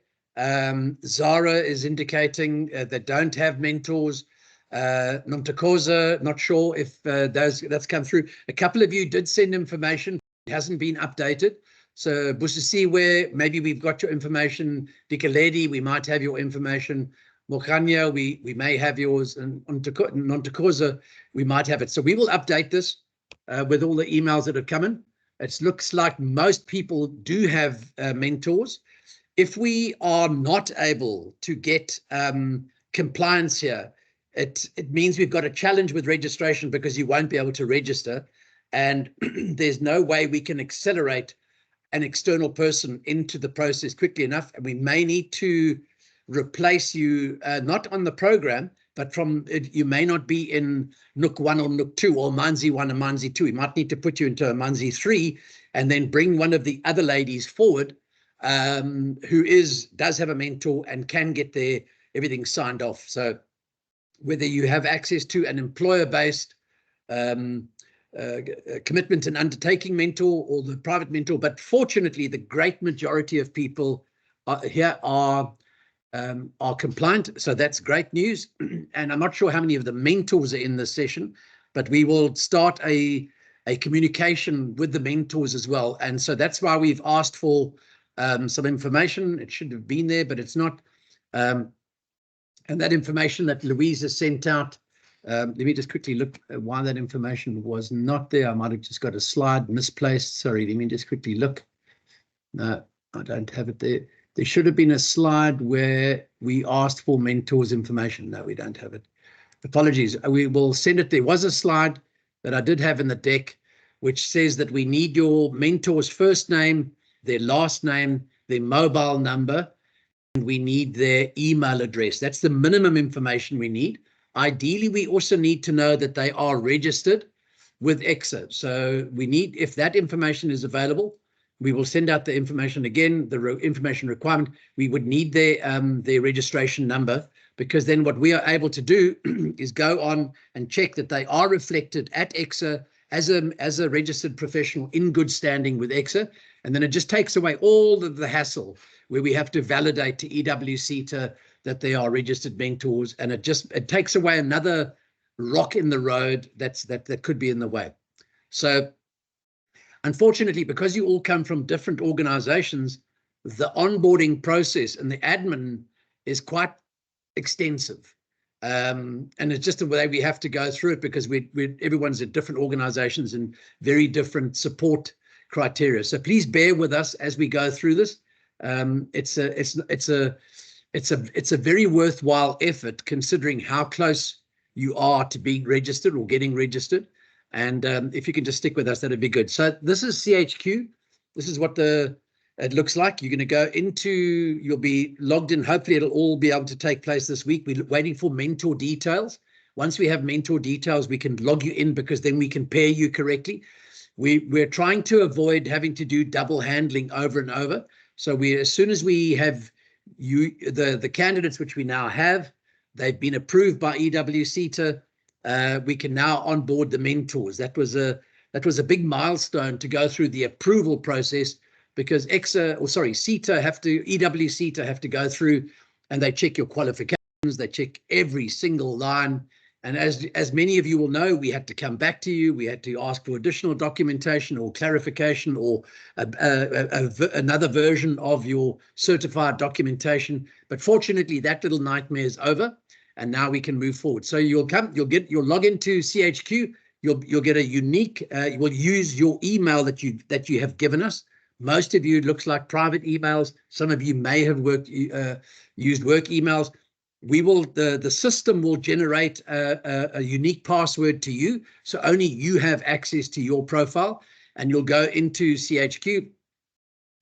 Zara is indicating they don't have mentors. Nomtakoza, not sure if that's come through. A couple of you did send information. It hasn't been updated. So Busisiwe, maybe we've got your information. Dikaledi, we might have your information. Mokanya, we may have yours. And Nontakoza, we might have it. So we will update this with all the emails that have come in. It looks like most people do have mentors. If we are not able to get compliance here, it means we've got a challenge with registration, because you won't be able to register, and there's no way we can accelerate an external person into the process quickly enough, and we may need to replace you, not on the program, but you may not be in Nook 1 or Nook 2 or Manzi 1 and Manzi 2. We might need to put you into a Manzi 3 and then bring one of the other ladies forward who does have a mentor and can get everything signed off. So whether you have access to an employer-based commitment and undertaking mentor or the private mentor. But fortunately, the great majority of people here are compliant. So that's great news. And I'm not sure how many of the mentors are in this session, but we will start a communication with the mentors as well. And so that's why we've asked for some information. It should have been there, but it's not. And that information that Louise has sent out, let me just quickly look at why that information was not there. I might have just got a slide misplaced. Sorry, let me just quickly look. No, I don't have it there. There should have been a slide where we asked for mentors information. No, we don't have it. Apologies. We will send it. There was a slide that I did have in the deck, which says that we need your mentor's first name, their last name, their mobile number, and we need their email address. That's the minimum information we need. Ideally, we also need to know that they are registered with EWSETA. So we need, if that information is available, we will send out the information again, the information requirement. We would need their registration number, because then what we are able to do is go on and check that they are reflected at EWSETA as a registered professional in good standing with EWSETA. And then it just takes away all of the hassle where we have to validate to EWSETA that they are registered mentors, and it takes away another rock in the road that could be in the way. So unfortunately, because you all come from different organizations, the onboarding process and the admin is quite extensive. And it's just the way we have to go through it, because everyone's at different organizations and very different support criteria. So please bear with us as we go through this. It's a very worthwhile effort, considering how close you are to being registered or getting registered. And if you can just stick with us, that'd be good. So this is CHQ. This is what it looks like. You're going to go into, you'll be logged in. Hopefully it'll all be able to take place this week. We're waiting for mentor details. Once we have mentor details, we can log you in, because then we can pair you correctly. We're trying to avoid having to do double handling over and over. So as soon as we have the candidates, which we now have, they've been approved by EWSETA, we can now onboard the mentors. That was a big milestone to go through the approval process, because EWSETA have to go through, and they check your qualifications, they check every single line. And as many of you will know, we had to come back to you. We had to ask for additional documentation or clarification, or another version of your certified documentation. But fortunately, that little nightmare is over, and now we can move forward. So you'll log into CHQ. You'll get a unique. We'll use your email that you have given us. Most of you, it looks like private emails. Some of you may have used work emails. The system will generate a unique password to you, so only you have access to your profile, and you'll go into CHQ.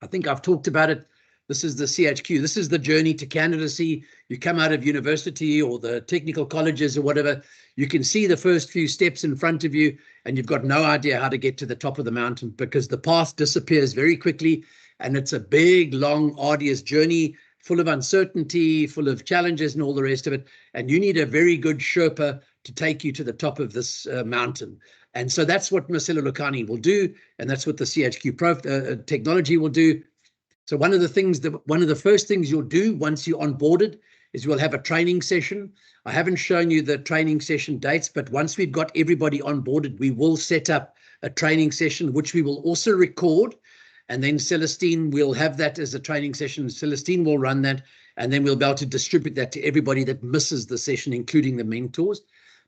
I think I've talked about it. This is the CHQ. This is the journey to candidacy. You come out of university or the technical colleges or whatever, you can see the first few steps in front of you, and you've got no idea how to get to the top of the mountain, because the path disappears very quickly, and it's a big, long, arduous journey, full of uncertainty, full of challenges and all the rest of it. And you need a very good Sherpa to take you to the top of this mountain. And so that's what MASELULEKANE will do. And that's what the CHQ technology will do. So one of the first things you'll do once you're onboarded is we'll have a training session. I haven't shown you the training session dates, but once we've got everybody onboarded, we will set up a training session, which we will also record. And then Celestine will have that as a training session. Celestine will run that, and then we'll be able to distribute that to everybody that misses the session, including the mentors.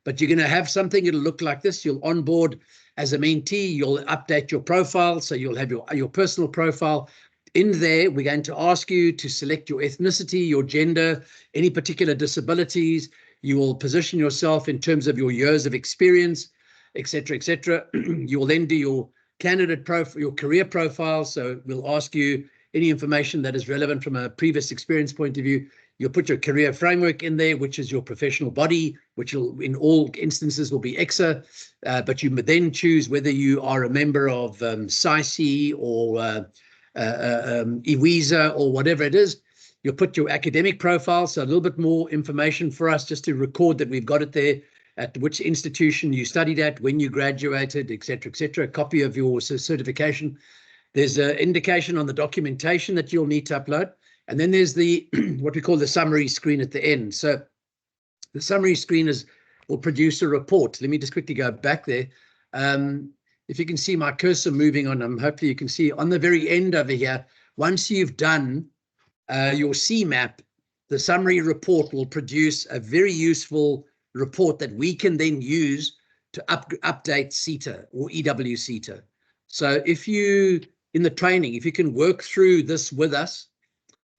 But you're going to have something, it'll look like this. You'll onboard as a mentee, you'll update your profile. So you'll have your personal profile. In there, we're going to ask you to select your ethnicity, your gender, any particular disabilities. You will position yourself in terms of your years of experience, etc., etc. You will then do your candidate profile, your career profile. So we'll ask you any information that is relevant from a previous experience point of view. You'll put your career framework in there, which is your professional body, which will, in all instances, will be EWSETA. But you then choose whether you are a member of SAICI or EWSETA or whatever it is. You'll put your academic profile, so a little bit more information for us just to record that we've got it there. at which institution you studied at, when you graduated, etc., a copy of your certification. There's an indication on the documentation that you'll need to upload. And then there's the what we call the summary screen at the end. So the summary screen will produce a report. Let me just quickly go back there. If you can see my cursor moving on them, hopefully you can see on the very end over here, once you've done your CMAP, the summary report will produce a very useful report that we can then use to update SETA or EWSETA. So if you, in the training, if you can work through this with us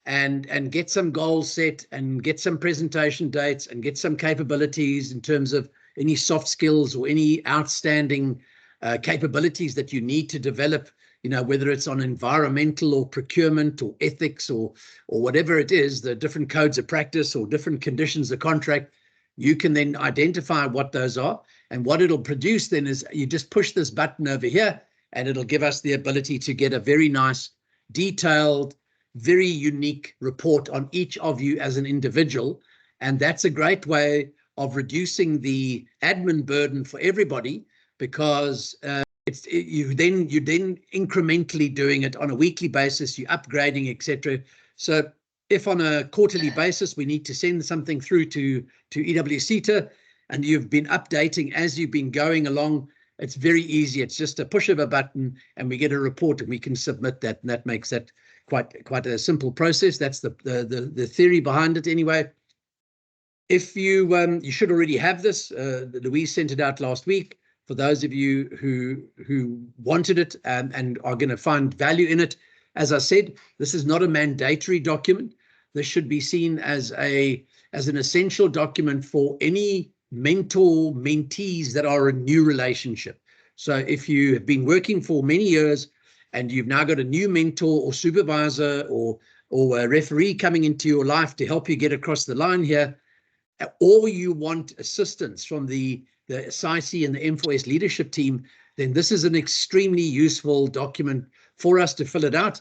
and get some goals set and get some presentation dates and get some capabilities in terms of any soft skills or any outstanding capabilities that you need to develop, whether it's on environmental or procurement or ethics or whatever it is, the different codes of practice or different conditions of contract, you can then identify what those are. And what it'll produce then is you just push this button over here and it'll give us the ability to get a very nice, detailed, very unique report on each of you as an individual. And that's a great way of reducing the admin burden for everybody, because you're then incrementally doing it on a weekly basis, you're upgrading, etc. So if on a quarterly basis we need to send something through to EWSETA and you've been updating as you've been going along, it's very easy. It's just a push of a button and we get a report and we can submit that, and that makes that quite a simple process. That's the theory behind it anyway. If you should already have this, Louise sent it out last week. For those of you who wanted it and are going to find value in it, as I said, this is not a mandatory document. This should be seen as an essential document for any mentor-mentees that are a new relationship. So if you have been working for many years and you've now got a new mentor or supervisor or a referee coming into your life to help you get across the line here, or you want assistance from the SIC and the M4S leadership team, then this is an extremely useful document for us to fill it out.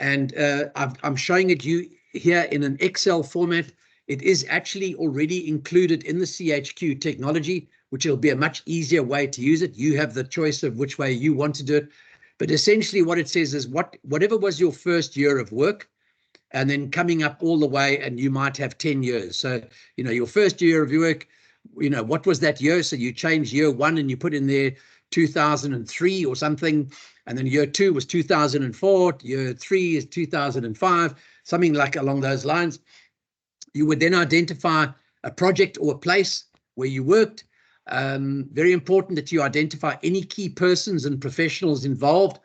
And I'm showing it you here in an Excel format. It is actually already included in the CHQ technology, which will be a much easier way to use it. You have the choice of which way you want to do it. But essentially what it says is whatever was your first year of work, and then coming up all the way, and you might have 10 years. So, your first year of your work, what was that year? So you change year 1 and you put in there 2003 or something. And then year 2 was 2004, year 3 is 2005, something like along those lines. You would then identify a project or a place where you worked. Very important that you identify any key persons and professionals involved.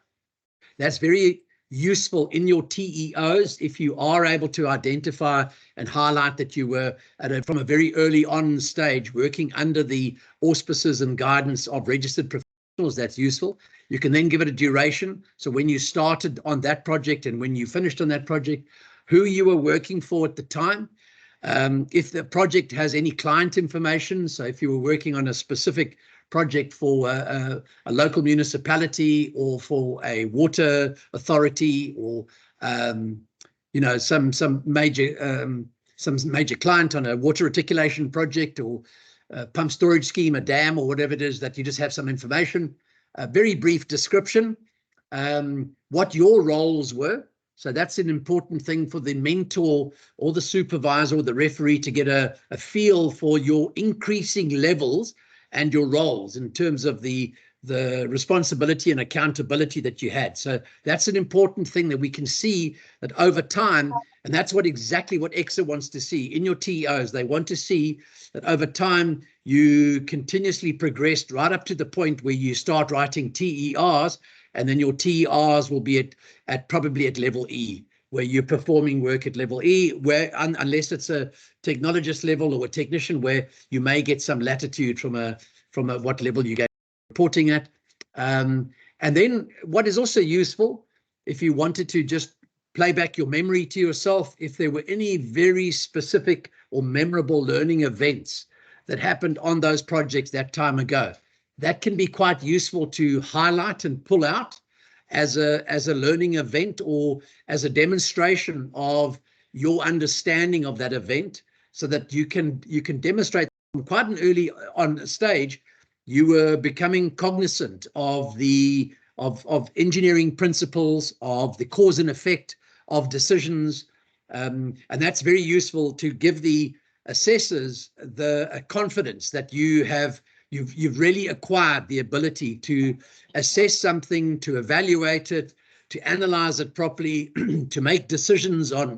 That's very useful in your TEOs if you are able to identify and highlight that you were from a very early on stage working under the auspices and guidance of registered professionals. That's useful. You can then give it a duration. So when you started on that project and when you finished on that project, who you were working for at the time. If the project has any client information, so if you were working on a specific project for a local municipality or for a water authority or some major client on a water reticulation project or a pump storage scheme, a dam or whatever it is, that you just have some information, a very brief description, what your roles were. So that's an important thing for the mentor or the supervisor or the referee to get a feel for your increasing levels and your roles in terms of the responsibility and accountability that you had. So that's an important thing that we can see that over time, and that's exactly what EXA wants to see in your TEOs. They want to see that over time you continuously progressed right up to the point where you start writing TERs, and then your TERs will be at probably at level E, where you're performing work at level E, where unless it's a technologist level or a technician, where you may get some latitude from what level you get reporting at. And then what is also useful, if you wanted to just play back your memory to yourself, if there were any very specific or memorable learning events that happened on those projects that time ago, that can be quite useful to highlight and pull out as a learning event or as a demonstration of your understanding of that event, so that you can demonstrate quite an early on stage, you were becoming cognizant of the of engineering principles, of the cause and effect of decisions, and that's very useful to give the assessors the confidence that you've really acquired the ability to assess something, to evaluate it, to analyze it properly, to make decisions on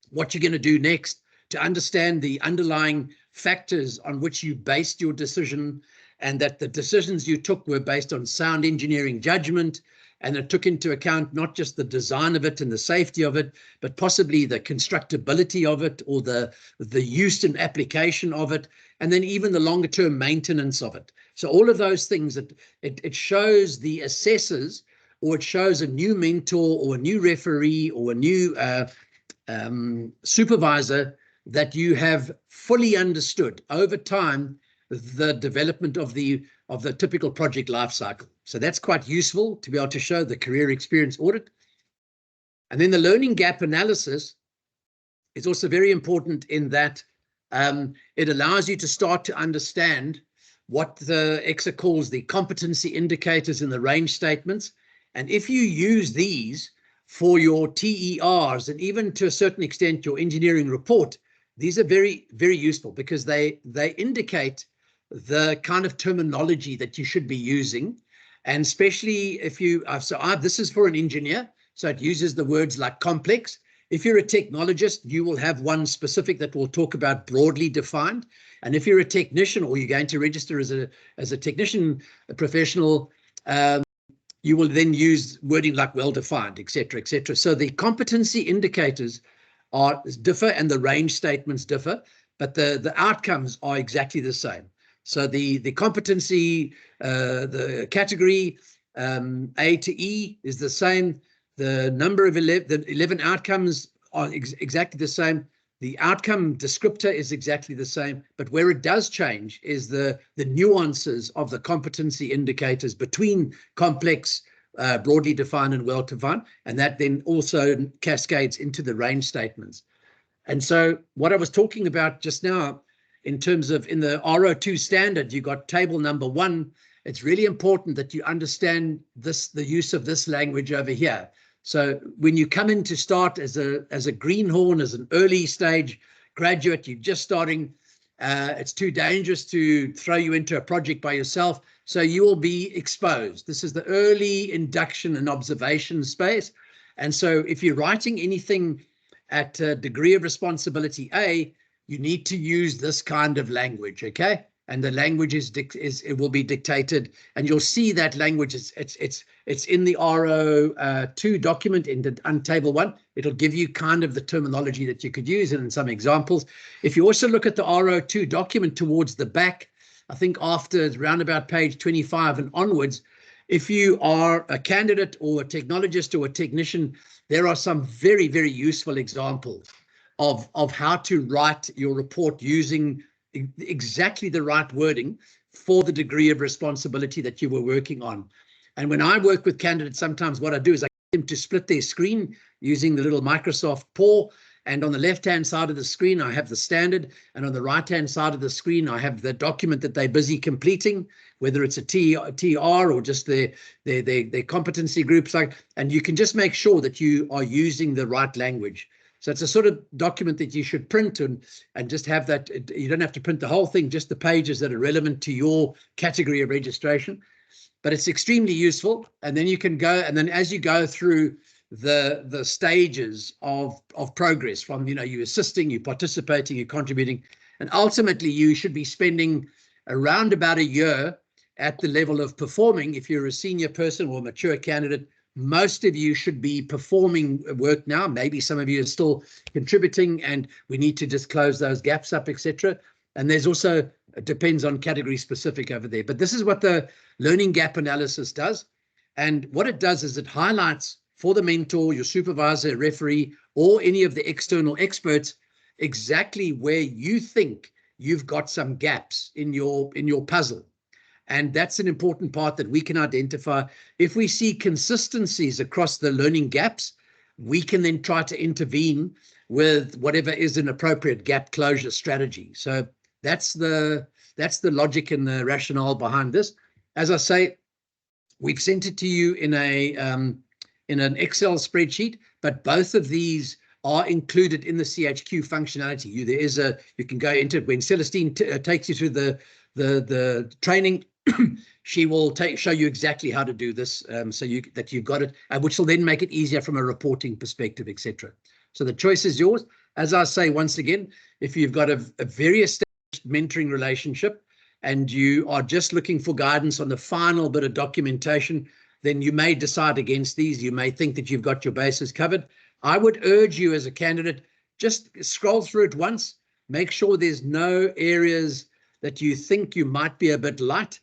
what you're going to do next, to understand the underlying factors on which you based your decision, and that the decisions you took were based on sound engineering judgment, and it took into account not just the design of it and the safety of it, but possibly the constructability of it, or the use and application of it, and then even the longer term maintenance of it. So all of those things, it shows the assessors, or it shows a new mentor or a new referee or a new supervisor that you have fully understood over time the development of the typical project life cycle. So that's quite useful to be able to show the career experience audit. And then the learning gap analysis is also very important in that it allows you to start to understand what the EXA calls the competency indicators in the range statements. And if you use these for your TERs, and even to a certain extent your engineering report, these are very, very useful, because they indicate the kind of terminology that you should be using. And especially if you, this is for an engineer, so it uses the words like complex. If you're a technologist, you will have one specific that will talk about broadly defined. And if you're a technician, or you're going to register as a technician, a professional, you will then use wording like well-defined, etc., etc. So the competency indicators differ, and the range statements differ, but the outcomes are exactly the same. So the competency, the category A to E is the same. The number of 11 outcomes are exactly the same. The outcome descriptor is exactly the same, but where it does change is the nuances of the competency indicators between complex, broadly defined, and well-defined, and that then also cascades into the range statements. And so what I was talking about just now, in terms of in the RO2 standard, you got table number 1. It's really important that you understand the use of this language over here. So when you come in to start as a greenhorn, as an early stage graduate, you're just starting, it's too dangerous to throw you into a project by yourself. So you will be exposed. This is the early induction and observation space. And so if you're writing anything at a degree of responsibility A, you need to use this kind of language, okay? And the language it will be dictated, and you'll see that language it's in the RO2 document on table 1. It'll give you kind of the terminology that you could use, and in some examples. If you also look at the RO2 document towards the back, I think after around about page 25 and onwards, if you are a candidate or a technologist or a technician, there are some very, very useful examples of how to write your report using exactly the right wording for the degree of responsibility that you were working on. And when I work with candidates, sometimes what I do is I get them to split their screen using the little Microsoft Paw. And on the left-hand side of the screen, I have the standard. And on the right-hand side of the screen, I have the document that they're busy completing, whether it's a TR or just their competency groups. And you can just make sure that you are using the right language. So it's a sort of document that you should print and just have that. You don't have to print the whole thing, just the pages that are relevant to your category of registration. But it's extremely useful. And then you can go, and then as you go through the stages of progress, from, you assisting, you participating, you contributing, and ultimately you should be spending around about a year at the level of performing. If you're a senior person or a mature candidate, most of you should be performing work now. Maybe some of you are still contributing, and we need to just close those gaps up, etc. And there's also, it depends on category specific over there. But this is what the learning gap analysis does. And what it does is it highlights for the mentor, your supervisor, referee, or any of the external experts, exactly where you think you've got some gaps in your puzzle. And that's an important part that we can identify. If we see consistencies across the learning gaps, we can then try to intervene with whatever is an appropriate gap closure strategy. So that's the logic and the rationale behind this. As I say, we've sent it to you in an Excel spreadsheet, but both of these are included in the CHQ functionality. You can go into it when Celestine takes you through the training. She will show you exactly how to do this, so that you've got it, which will then make it easier from a reporting perspective, etc. So the choice is yours. As I say, once again, if you've got a very established mentoring relationship and you are just looking for guidance on the final bit of documentation, then you may decide against these. You may think that you've got your bases covered. I would urge you as a candidate, just scroll through it once, make sure there's no areas that you think you might be a bit light.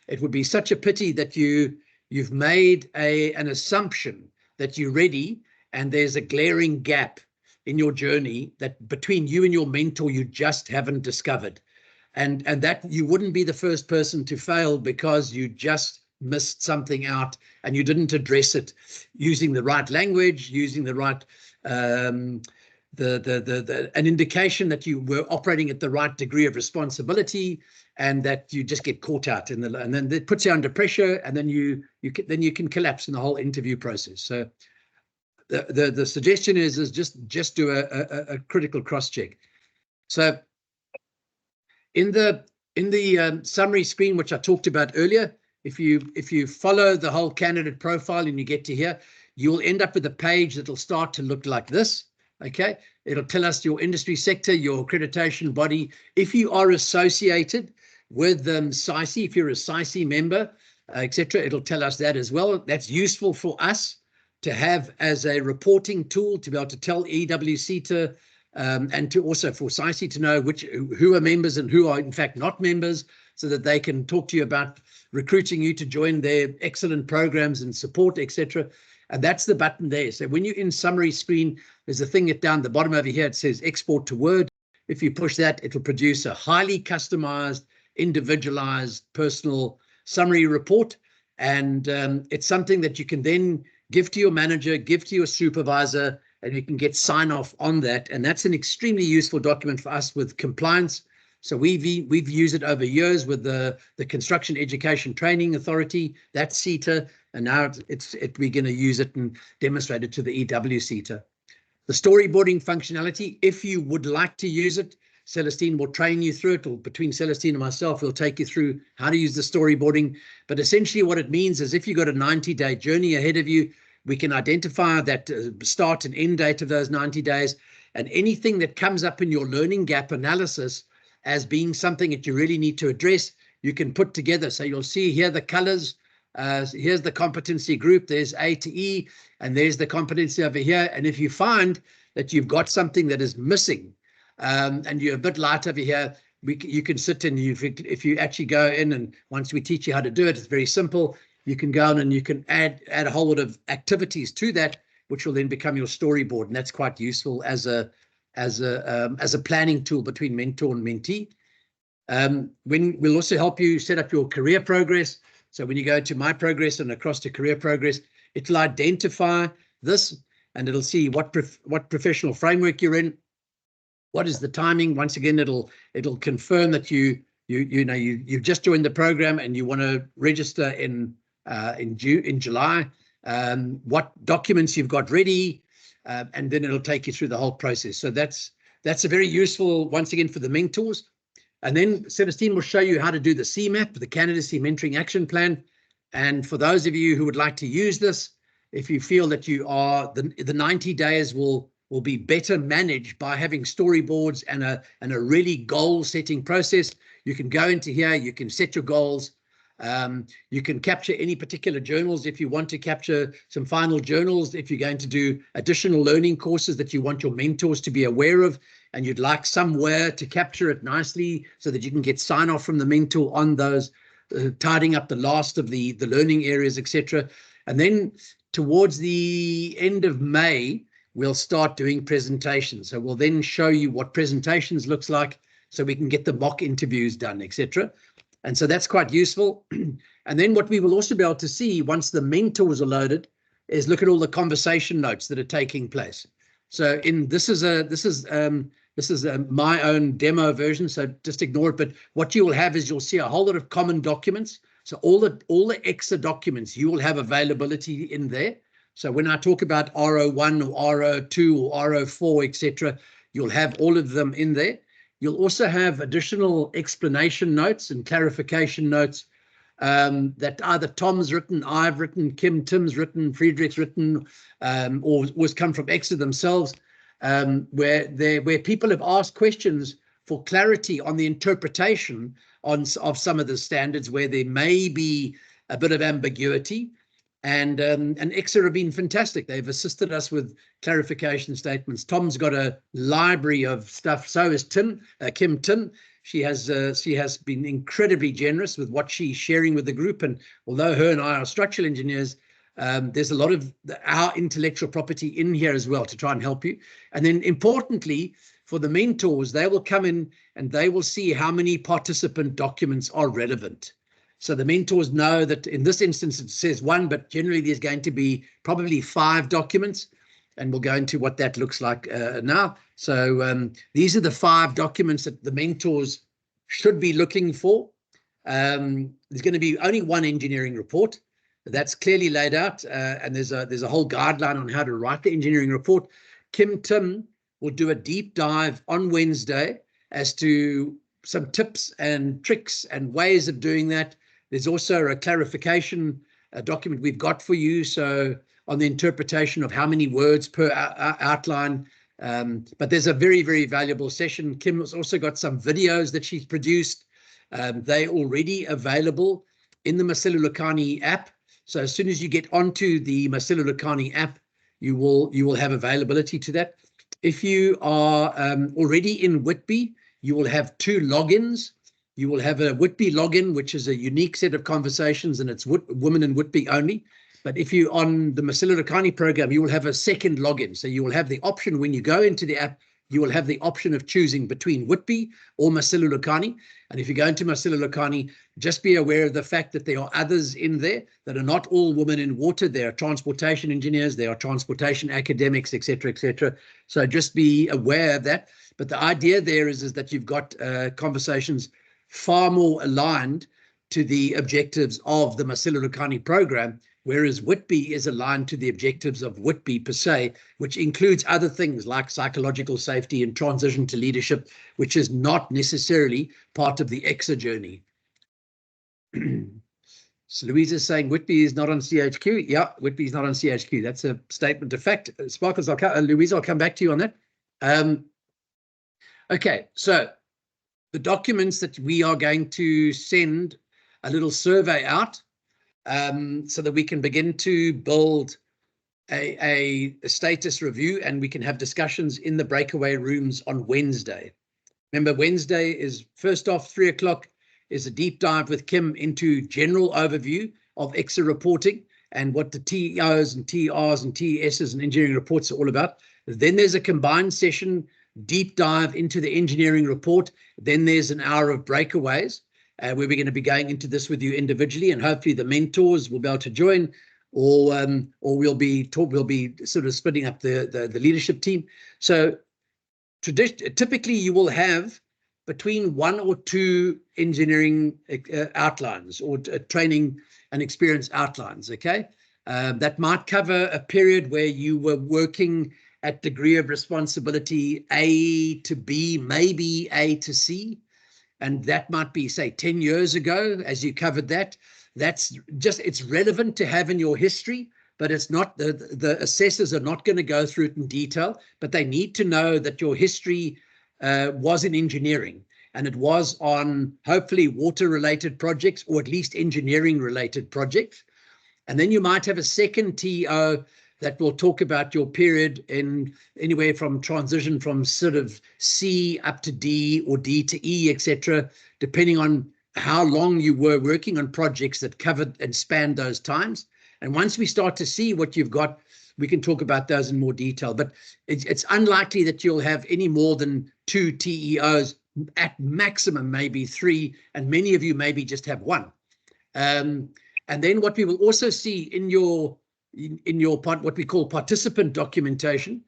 It would be such a pity that you've made an assumption that you're ready and there's a glaring gap in your journey that between you and your mentor you just haven't discovered. And that you wouldn't be the first person to fail because you just missed something out and you didn't address it using the right language, using the right an indication that you were operating at the right degree of responsibility, and that you just get caught out and then it puts you under pressure, and then you can collapse in the whole interview process. So the suggestion is just do a critical cross check. So in the summary screen, which I talked about earlier, if you follow the whole candidate profile and you get to here, you'll end up with a page that'll start to look like this. Okay, it'll tell us your industry sector, your accreditation body. If you are associated with SICE, if you're a SICE member, etc., it'll tell us that as well. That's useful for us to have as a reporting tool to be able to tell EWSETA and to also for SICE to know who are members and who are in fact not members, so that they can talk to you about recruiting you to join their excellent programs and support, etc. And that's the button there. So when you're in summary screen, there's a thing down the bottom over here. It says export to Word. If you push that, it'll produce a highly customized, individualized, personal summary report. And it's something that you can then give to your manager, give to your supervisor, and you can get sign off on that. And that's an extremely useful document for us with compliance. So we've used it over years with the Construction Education Training Authority, that's CETA, and now we're going to use it and demonstrate it to the EWSETA. The storyboarding functionality, if you would like to use it, Celestine will train you through it, or between Celestine and myself, we'll take you through how to use the storyboarding. But essentially what it means is if you've got a 90-day journey ahead of you, we can identify that start and end date of those 90 days, and anything that comes up in your learning gap analysis as being something that you really need to address, you can put together. So you'll see here the colors, here's the competency group, there's A to E, and there's the competency over here. And if you find that you've got something that is missing, and you're a bit light over here, you can sit in, if you actually go in, and once we teach you how to do it, it's very simple. You can go in and you can add a whole lot of activities to that, which will then become your storyboard, and that's quite useful as a planning tool between mentor and mentee. We'll also help you set up your career progress. So when you go to My Progress and across to Career Progress, it'll identify this and it'll see what professional framework you're in, what is the timing. Once again, it'll confirm that you've just joined the program and you want to register in July, what documents you've got ready, and then it'll take you through the whole process. So that's a very useful, once again, for the mentors. And then Celestine will show you how to do the CMAP, the Candidacy Mentoring Action Plan. And for those of you who would like to use this, if you feel that you are, the 90 days will be better managed by having storyboards and a really goal-setting process, you can go into here, you can set your goals. You can capture any particular journals if you want to capture some final journals, if you're going to do additional learning courses that you want your mentors to be aware of, and you'd like somewhere to capture it nicely so that you can get sign off from the mentor on those, tidying up the last of the learning areas, etc. And then towards the end of May, we'll start doing presentations. So we'll then show you what presentations looks like so we can get the mock interviews done, etc. And so that's quite useful. And then what we will also be able to see once the mentors are loaded is look at all the conversation notes that are taking place. So this is This is my own demo version, so just ignore it. But what you will have is you'll see a whole lot of common documents. So all the EXA documents, you will have availability in there. So when I talk about R01 or R02 or R04, etc., you'll have all of them in there. You'll also have additional explanation notes and clarification notes that either Tom's written, I've written, Tim's written, Friedrich's written, or was come from EXA themselves, where people have asked questions for clarity on the interpretation of some of the standards where there may be a bit of ambiguity. And EXA have been fantastic. They've assisted us with clarification statements. Tom's got a library of stuff. So is Kim Tin. She has been incredibly generous with what she's sharing with the group. And although her and I are structural engineers, there's a lot of our intellectual property in here as well to try and help you. And then importantly, for the mentors, they will come in and they will see how many participant documents are relevant. So the mentors know that in this instance, it says 1, but generally there's going to be probably 5 documents. And we'll go into what that looks like now. So these are the 5 documents that the mentors should be looking for. There's going to be only 1 engineering report. That's clearly laid out. And there's a whole guideline on how to write the engineering report. Tim will do a deep dive on Wednesday as to some tips and tricks and ways of doing that. There's also a clarification document we've got for you. So on the interpretation of how many words per outline. But there's a very, very valuable session. Kim has also got some videos that she's produced. They're already available in the MASELULEKANE app. So as soon as you get onto the MASELULEKANE app, you will have availability to that. If you are already in Whitby, you will have 2 logins. You will have a Whitby login, which is a unique set of conversations, and it's women in Whitby only. But if you're on the MASELULEKANE program, you will have a second login. So you will have the option when you go into the app, you will have the option of choosing between Whitby or MASELULEKANE. And if you go into MASELULEKANE, just be aware of the fact that there are others in there that are not all women in water. There are transportation engineers, there are transportation academics, etc., etc. So just be aware of that. But the idea there is that you've got conversations far more aligned to the objectives of the MASELULEKANE program, whereas Whitby is aligned to the objectives of Whitby per se, which includes other things like psychological safety and transition to leadership, which is not necessarily part of the EXA journey. So Louise is saying Whitby is not on CHQ. Yeah, Whitby is not on CHQ. That's a statement of fact. Sparkles, Louise, I'll come back to you on that. Okay, so the documents that we are going to send a little survey out so that we can begin to build a status review, and we can have discussions in the breakaway rooms on Wednesday. Remember, Wednesday is first off 3 o'clock is a deep dive with Kim into general overview of EXA reporting and what the TOs and TRs and TSs and engineering reports are all about. Then there's a combined session, deep dive into the engineering report. Then there's an hour of breakaways where we're going to be going into this with you individually, and hopefully the mentors will be able to join, or we'll be sort of splitting up the leadership team. So typically you will have between 1 or 2 engineering outlines or training and experience outlines. Okay, that might cover a period where you were working at degree of responsibility A to B, maybe A to C. And that might be, say, 10 years ago, as you covered that. That's just, it's relevant to have in your history, but it's not, the assessors are not going to go through it in detail, but they need to know that your history was in engineering, and it was on hopefully water-related projects, or at least engineering-related projects. And then you might have a second TO that will talk about your period in anywhere from transition from sort of C up to D or D to E, etc., depending on how long you were working on projects that covered and spanned those times. And once we start to see what you've got, we can talk about those in more detail. But it's unlikely that you'll have any more than 2 TEOs, at maximum maybe 3, and many of you maybe just have 1. And then what we will also see in your what we call participant documentation,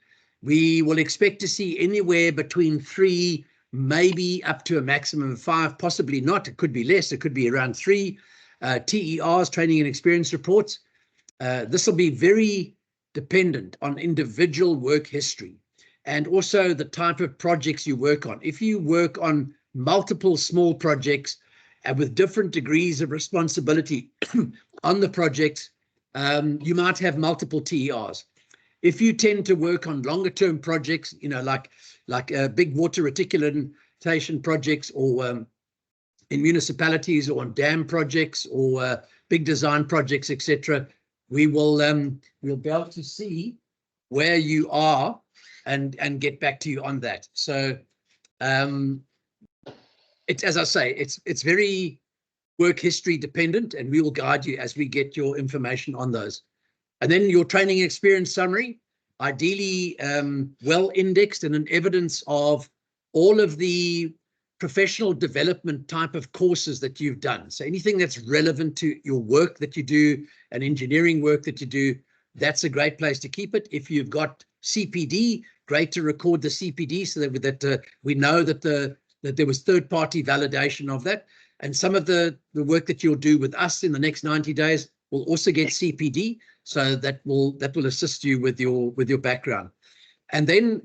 We will expect to see anywhere between 3, maybe up to a maximum of 5, possibly not. It could be less. It could be around 3 TERs, training and experience reports. This will be very dependent on individual work history and also the type of projects you work on. If you work on multiple small projects and with different degrees of responsibility on the projects, you might have multiple TERs. If you tend to work on longer term projects, you know, like big water reticulation projects, or in municipalities, or on dam projects, or big design projects, etc., we'll be able to see where you are and get back to you on that. So it's, as I say, it's very work history dependent, and we will guide you as we get your information on those. And then your training experience summary, ideally well indexed and an evidence of all of the professional development type of courses that you've done. So anything that's relevant to your work that you do and engineering work that you do, that's a great place to keep it. If you've got CPD, great to record the CPD so that we know that there was third-party validation of that. And some of the work that you'll do with us in the next 90 days will also get CPD, so that will assist you with your background. And then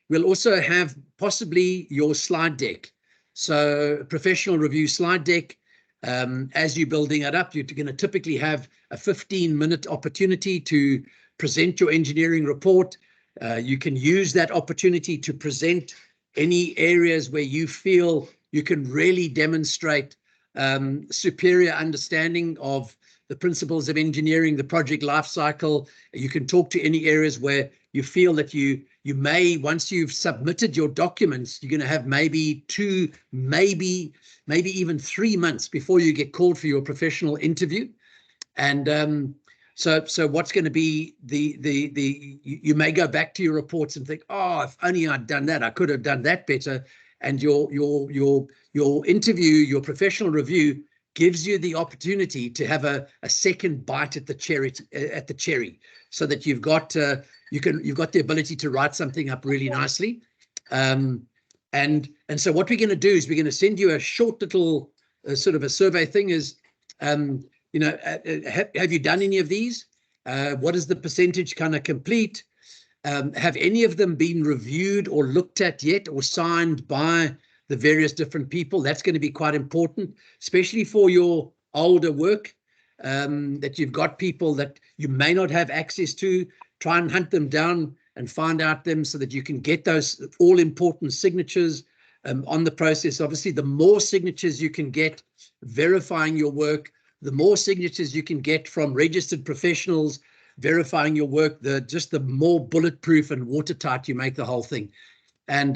we'll also have possibly your slide deck. So a professional review slide deck. As you're building it up, you're going to typically have a 15-minute opportunity to present your engineering report. You can use that opportunity to present any areas where you feel you can really demonstrate superior understanding of the principles of engineering, the project life cycle. You can talk to any areas where you feel that you may, once you've submitted your documents, you're going to have maybe 2, maybe even 3 months before you get called for your professional interview. And so what's going to be you may go back to your reports and think, oh, if only I'd done that, I could have done that better. And your interview, your professional review, gives you the opportunity to have a second bite at the cherry, so that you've got the ability to write something up really nicely. And so what we're going to do is we're going to send you a short little sort of a survey thing. Is you know, have you done any of these? What is the percentage kind of complete? Have any of them been reviewed or looked at yet, or signed by the various different people? That's going to be quite important, especially for your older work, that you've got people that you may not have access to. Try and hunt them down and find out them so that you can get those all important signatures on the process. Obviously, the more signatures you can get verifying your work, the more signatures you can get from registered professionals verifying your work, just the more bulletproof and watertight you make the whole thing. And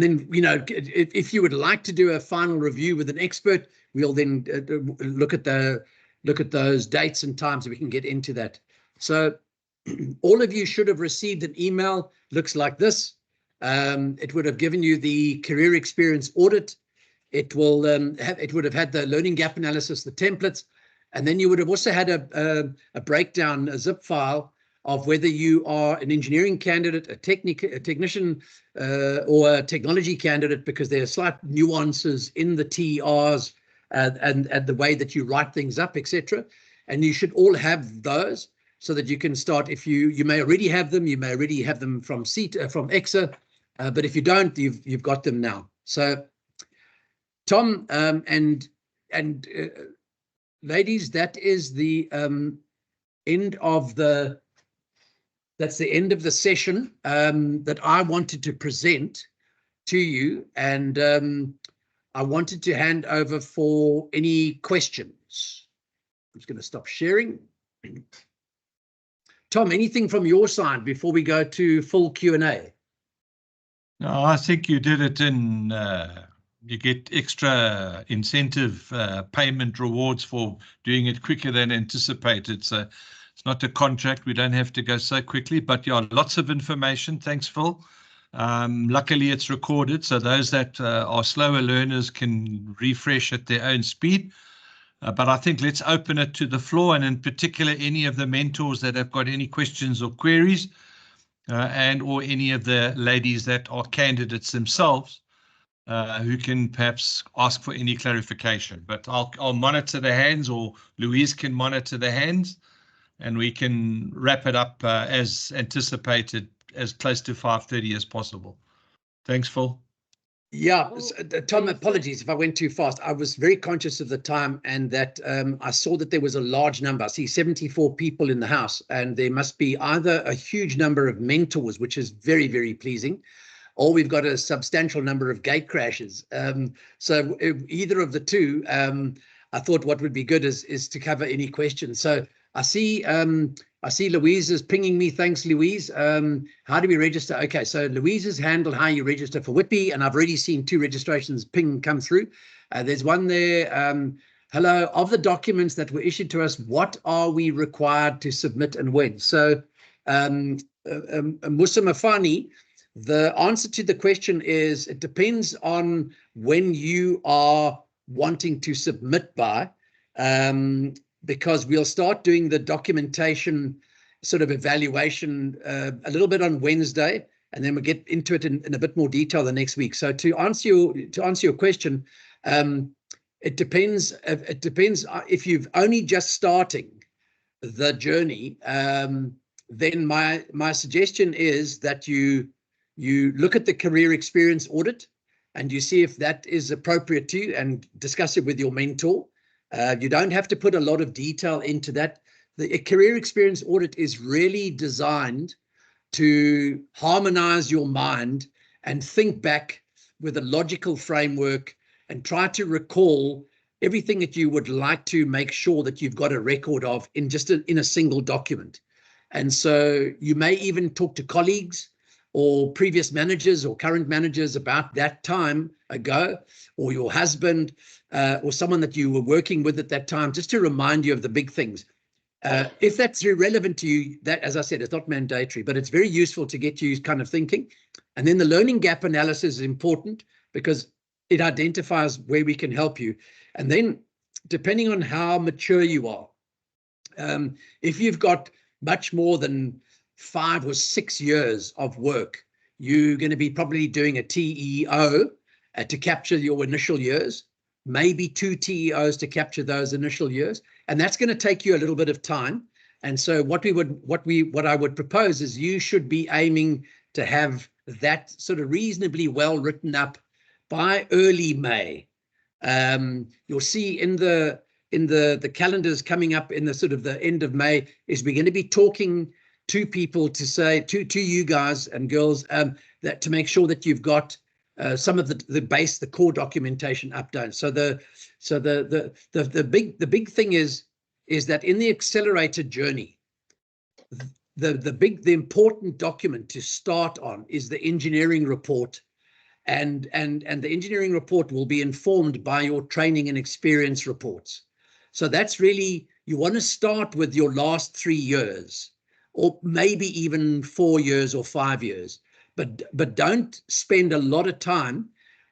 then, you know, if you would like to do a final review with an expert, we'll then look at those dates and times so we can get into that. So all of you should have received an email, looks like this. It would have given you the career experience audit. It would have had the learning gap analysis, the templates, and then you would have also had a breakdown, a zip file of whether you are an engineering candidate, a technician, or a technology candidate, because there are slight nuances in the TERs and the way that you write things up, etc. And you should all have those so that you can start. If you may already have them, you may already have them from EXA, but if you don't, you've got them now. So, Tom and ladies, that is the end of the. That's the end of the session that I wanted to present to you, and I wanted to hand over for any questions. I'm just going to stop sharing. Tom, anything from your side before we go to full Q&A? No, I think you did it in, you get extra incentive payment rewards for doing it quicker than anticipated. So it's not a contract. We don't have to go so quickly, but yeah, lots of information. Thanks, Phil. Luckily, it's recorded, so those that are slower learners can refresh at their own speed. But I think let's open it to the floor, and in particular, any of the mentors that have got any questions or queries. and or any of the ladies that are candidates themselves, who can perhaps ask for any clarification. But I'll monitor the hands, or Louise can monitor the hands, and we can wrap it up as anticipated, as close to 5:30 as possible. Thanks, Phil. Yeah, Tom, apologies if I went too fast. I was very conscious of the time, and that I saw that there was a large number. I see 74 people in the house, and there must be either a huge number of mentors, which is very, very pleasing, or we've got a substantial number of gate crashes. So either of the two, I thought what would be good is to cover any questions. So I see Louise is pinging me. Thanks, Louise. How do we register? Okay, so Louise has handled how you register for Whitby, and I've already seen 2 registrations ping come through. There's one there. Hello, of the documents that were issued to us, what are we required to submit and when? So Musa Mafani, the answer to the question is it depends on when you are wanting to submit by, because we'll start doing the documentation sort of evaluation a little bit on Wednesday, and then we'll get into it in a bit more detail the next week. So to answer your question, it depends. It depends if you've only just starting the journey. Then my suggestion is that you look at the career experience audit, and you see if that is appropriate to you, and discuss it with your mentor. You don't have to put a lot of detail into that. The career experience audit is really designed to harmonize your mind and think back with a logical framework and try to recall everything that you would like to make sure that you've got a record of in just in a single document. And so you may even talk to colleagues or previous managers or current managers about that time ago, or your husband, or someone that you were working with at that time, just to remind you of the big things. If that's irrelevant to you, that, as I said, it's not mandatory, but it's very useful to get you kind of thinking. And then the learning gap analysis is important because it identifies where we can help you. And then depending on how mature you are, if you've got much more than 5 or 6 years of work, you're going to be probably doing a TEO to capture your initial years, maybe 2 TEOs to capture those initial years, and that's going to take you a little bit of time. And so what I would propose is you should be aiming to have that sort of reasonably well written up by early May. You'll see in the calendars coming up in the sort of the end of May is we're going to be talking to people to say to you guys and girls that to make sure that you've got some of the core documentation up done. So the big thing is that in the accelerated journey, the important document to start on is the engineering report, and the engineering report will be informed by your training and experience reports. So that's really, you want to start with your last 3 years, or maybe even 4 years or 5 years. But don't spend a lot of time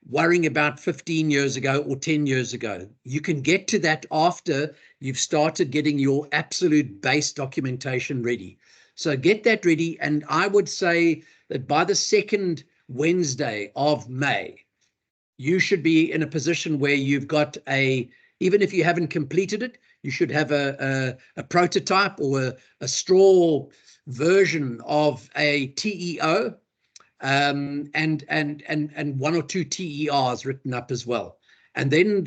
worrying about 15 years ago or 10 years ago. You can get to that after you've started getting your absolute base documentation ready. So get that ready, and I would say that by the 2nd Wednesday of May, you should be in a position where you've got even if you haven't completed it, you should have a prototype or a straw version of a TEO, and 1 or 2 TERs written up as well. And then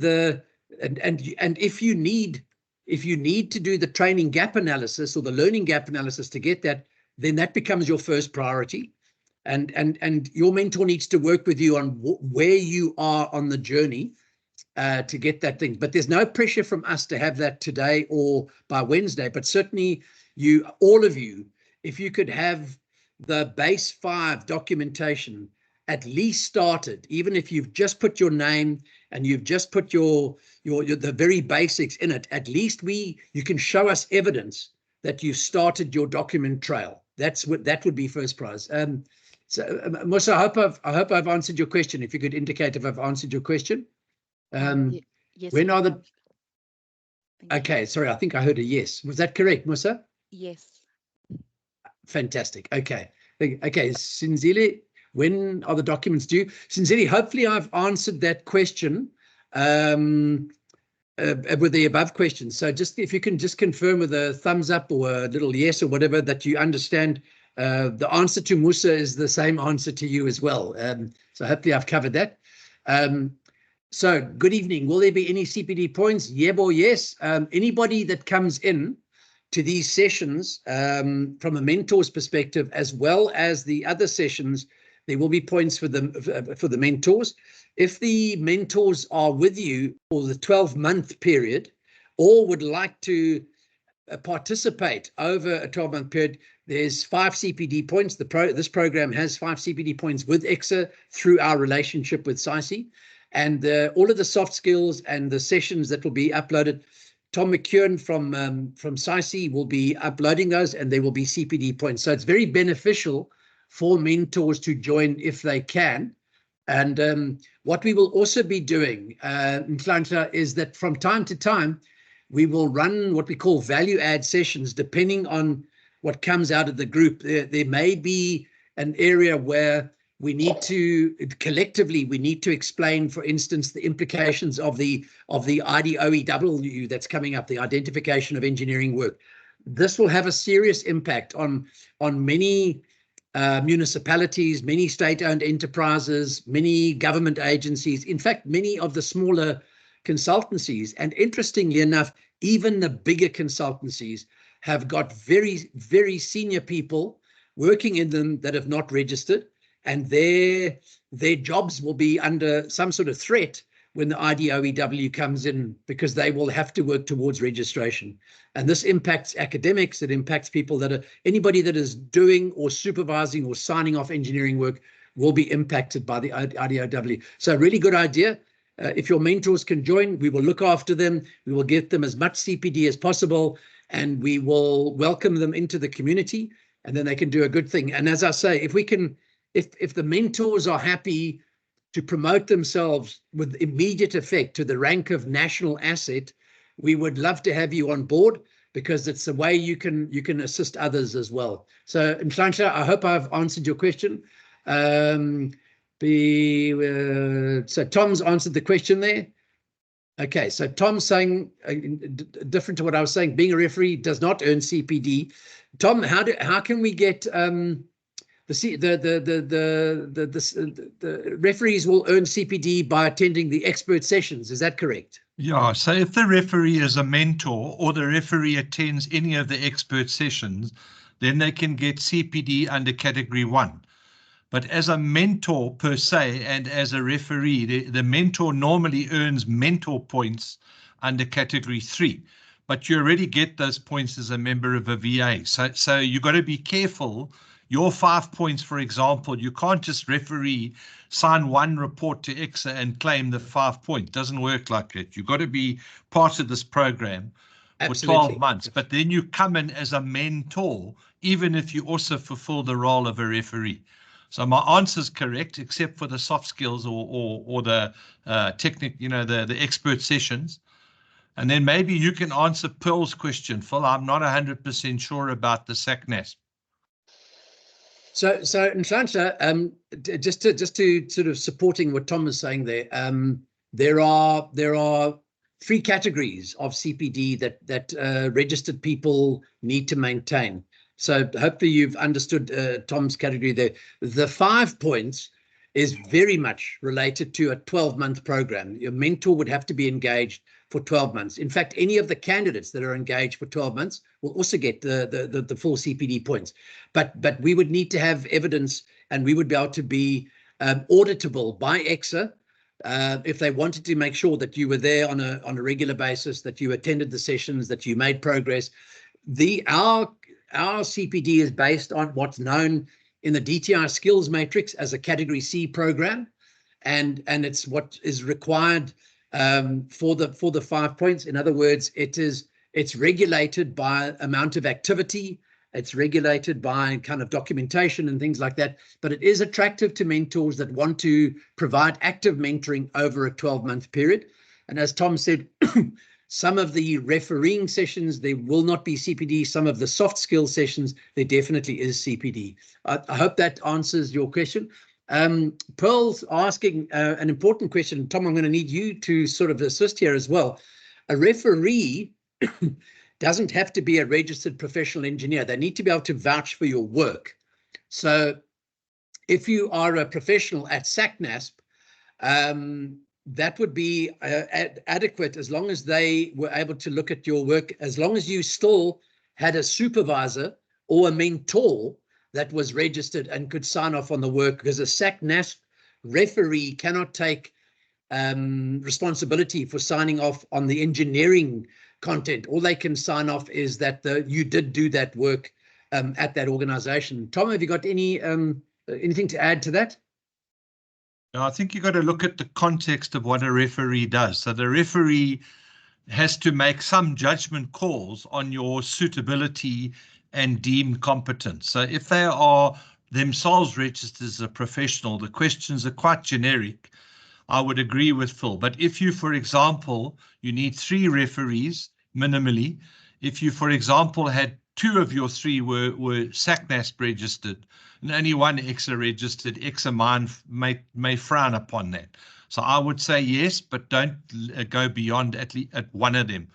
if you need to do the training gap analysis or the learning gap analysis to get that, then that becomes your first priority. And your mentor needs to work with you on where you are on the journey to get that thing. But there's no pressure from us to have that today or by Wednesday, but certainly all of you, if you could have the base 5 documentation at least started, even if you've just put your name and you've just put the very basics in it, at least you can show us evidence that you've started your document trail. That would be first prize. So Musa, I hope I've answered your question. If you could indicate if I've answered your question. Yes. When are the? Okay, sorry, I think I heard a yes. Was that correct, Musa? Yes. Fantastic. Okay. Okay, Sinzile, when are the documents due? Sinzile, hopefully I've answered that question with the above questions. So just if you can just confirm with a thumbs up or a little yes or whatever that you understand, the answer to Musa is the same answer to you as well. So hopefully I've covered that. So good evening. Will there be any CPD points? Yebo, yes. Anybody that comes in to these sessions from a mentor's perspective, as well as the other sessions, there will be points for the mentors. If the mentors are with you for the 12-month period or would like to participate over a 12-month period, there's 5 CPD points. This program has 5 CPD points with EWSETA through our relationship with SAICI. And all of the soft skills and the sessions that will be uploaded, Tom McKeown from SAICI will be uploading those, and there will be CPD points. So it's very beneficial for mentors to join if they can. And what we will also be doing, Nhlanhla, is that from time to time, we will run what we call value add sessions, depending on what comes out of the group. There may be an area where we need to, collectively, we need to explain, for instance, the implications of the IDOEW that's coming up, the Identification of Engineering Work. This will have a serious impact on many municipalities, many state-owned enterprises, many government agencies, in fact, many of the smaller consultancies. And interestingly enough, even the bigger consultancies have got very, very senior people working in them that have not registered, and their jobs will be under some sort of threat when the IDOEW comes in, because they will have to work towards registration. And this impacts academics, it impacts people that are, anybody that is doing or supervising or signing off engineering work will be impacted by the IDOEW. So a really good idea. If your mentors can join, we will look after them. We will get them as much CPD as possible, and we will welcome them into the community, and then they can do a good thing. And as I say, if we can, if the mentors are happy to promote themselves with immediate effect to the rank of national asset, we would love to have you on board, because it's the way you can assist others as well. So, Nhlanhla, I hope I've answered your question. So Tom's answered the question there. Okay, so Tom's saying, different to what I was saying, being a referee does not earn CPD. Tom, how can we get the referees will earn CPD by attending the expert sessions? Is that correct? Yeah, so if the referee is a mentor or the referee attends any of the expert sessions, then they can get CPD under category 1. But as a mentor per se, and as a referee, the mentor normally earns mentor points under category 3. But you already get those points as a member of a VA. So you've got to be careful. Your 5 points, for example, you can't just referee, sign one report to EWSETA and claim the 5 points. It doesn't work like that. You've got to be part of this program for 12 months. But then you come in as a mentor, even if you also fulfill the role of a referee. So my answer is correct, except for the soft skills or the technical, the expert sessions. And then maybe you can answer Pearl's question, Phil. I'm not 100% sure about the SACNAS. So Nhlanhla, just to sort of supporting what Tom is saying there, there are 3 categories of CPD that registered people need to maintain. So hopefully you've understood Tom's category there. The 5 points is very much related to a 12-month program. Your mentor would have to be engaged for 12 months. In fact, any of the candidates that are engaged for 12 months will also get the full CPD points. But we would need to have evidence, and we would be able to be auditable by EWSETA if they wanted to make sure that you were there on a regular basis, that you attended the sessions, that you made progress. Our CPD is based on what's known in the DTI skills matrix as a category C program, and it's what is required for the 5 points. In other words, it's regulated by amount of activity, it's regulated by kind of documentation and things like that, but it is attractive to mentors that want to provide active mentoring over a 12-month period. And as Tom said, Some of the refereeing sessions, there will not be CPD. Some of the soft skill sessions, there definitely is CPD. I hope that answers your question. Pearl's asking an important question. Tom, I'm going to need you to sort of assist here as well. A referee doesn't have to be a registered professional engineer. They need to be able to vouch for your work. So if you are a professional at SACNASP, that would be adequate as long as they were able to look at your work, as long as you still had a supervisor or a mentor that was registered and could sign off on the work, because a SACNASP referee cannot take responsibility for signing off on the engineering content. All they can sign off is that you did do that work at that organization. Tom, have you got anything to add to that? No, I think you've got to look at the context of what a referee does. So the referee has to make some judgment calls on your suitability and deemed competence. So if they are themselves registered as a professional, the questions are quite generic. I would agree with Phil. But if you, for example, you need 3 referees minimally, if you, for example, had 2 of your 3 were SACNASP registered and only 1 EXA registered, EXA may frown upon that. So I would say yes, but don't go beyond at one of them.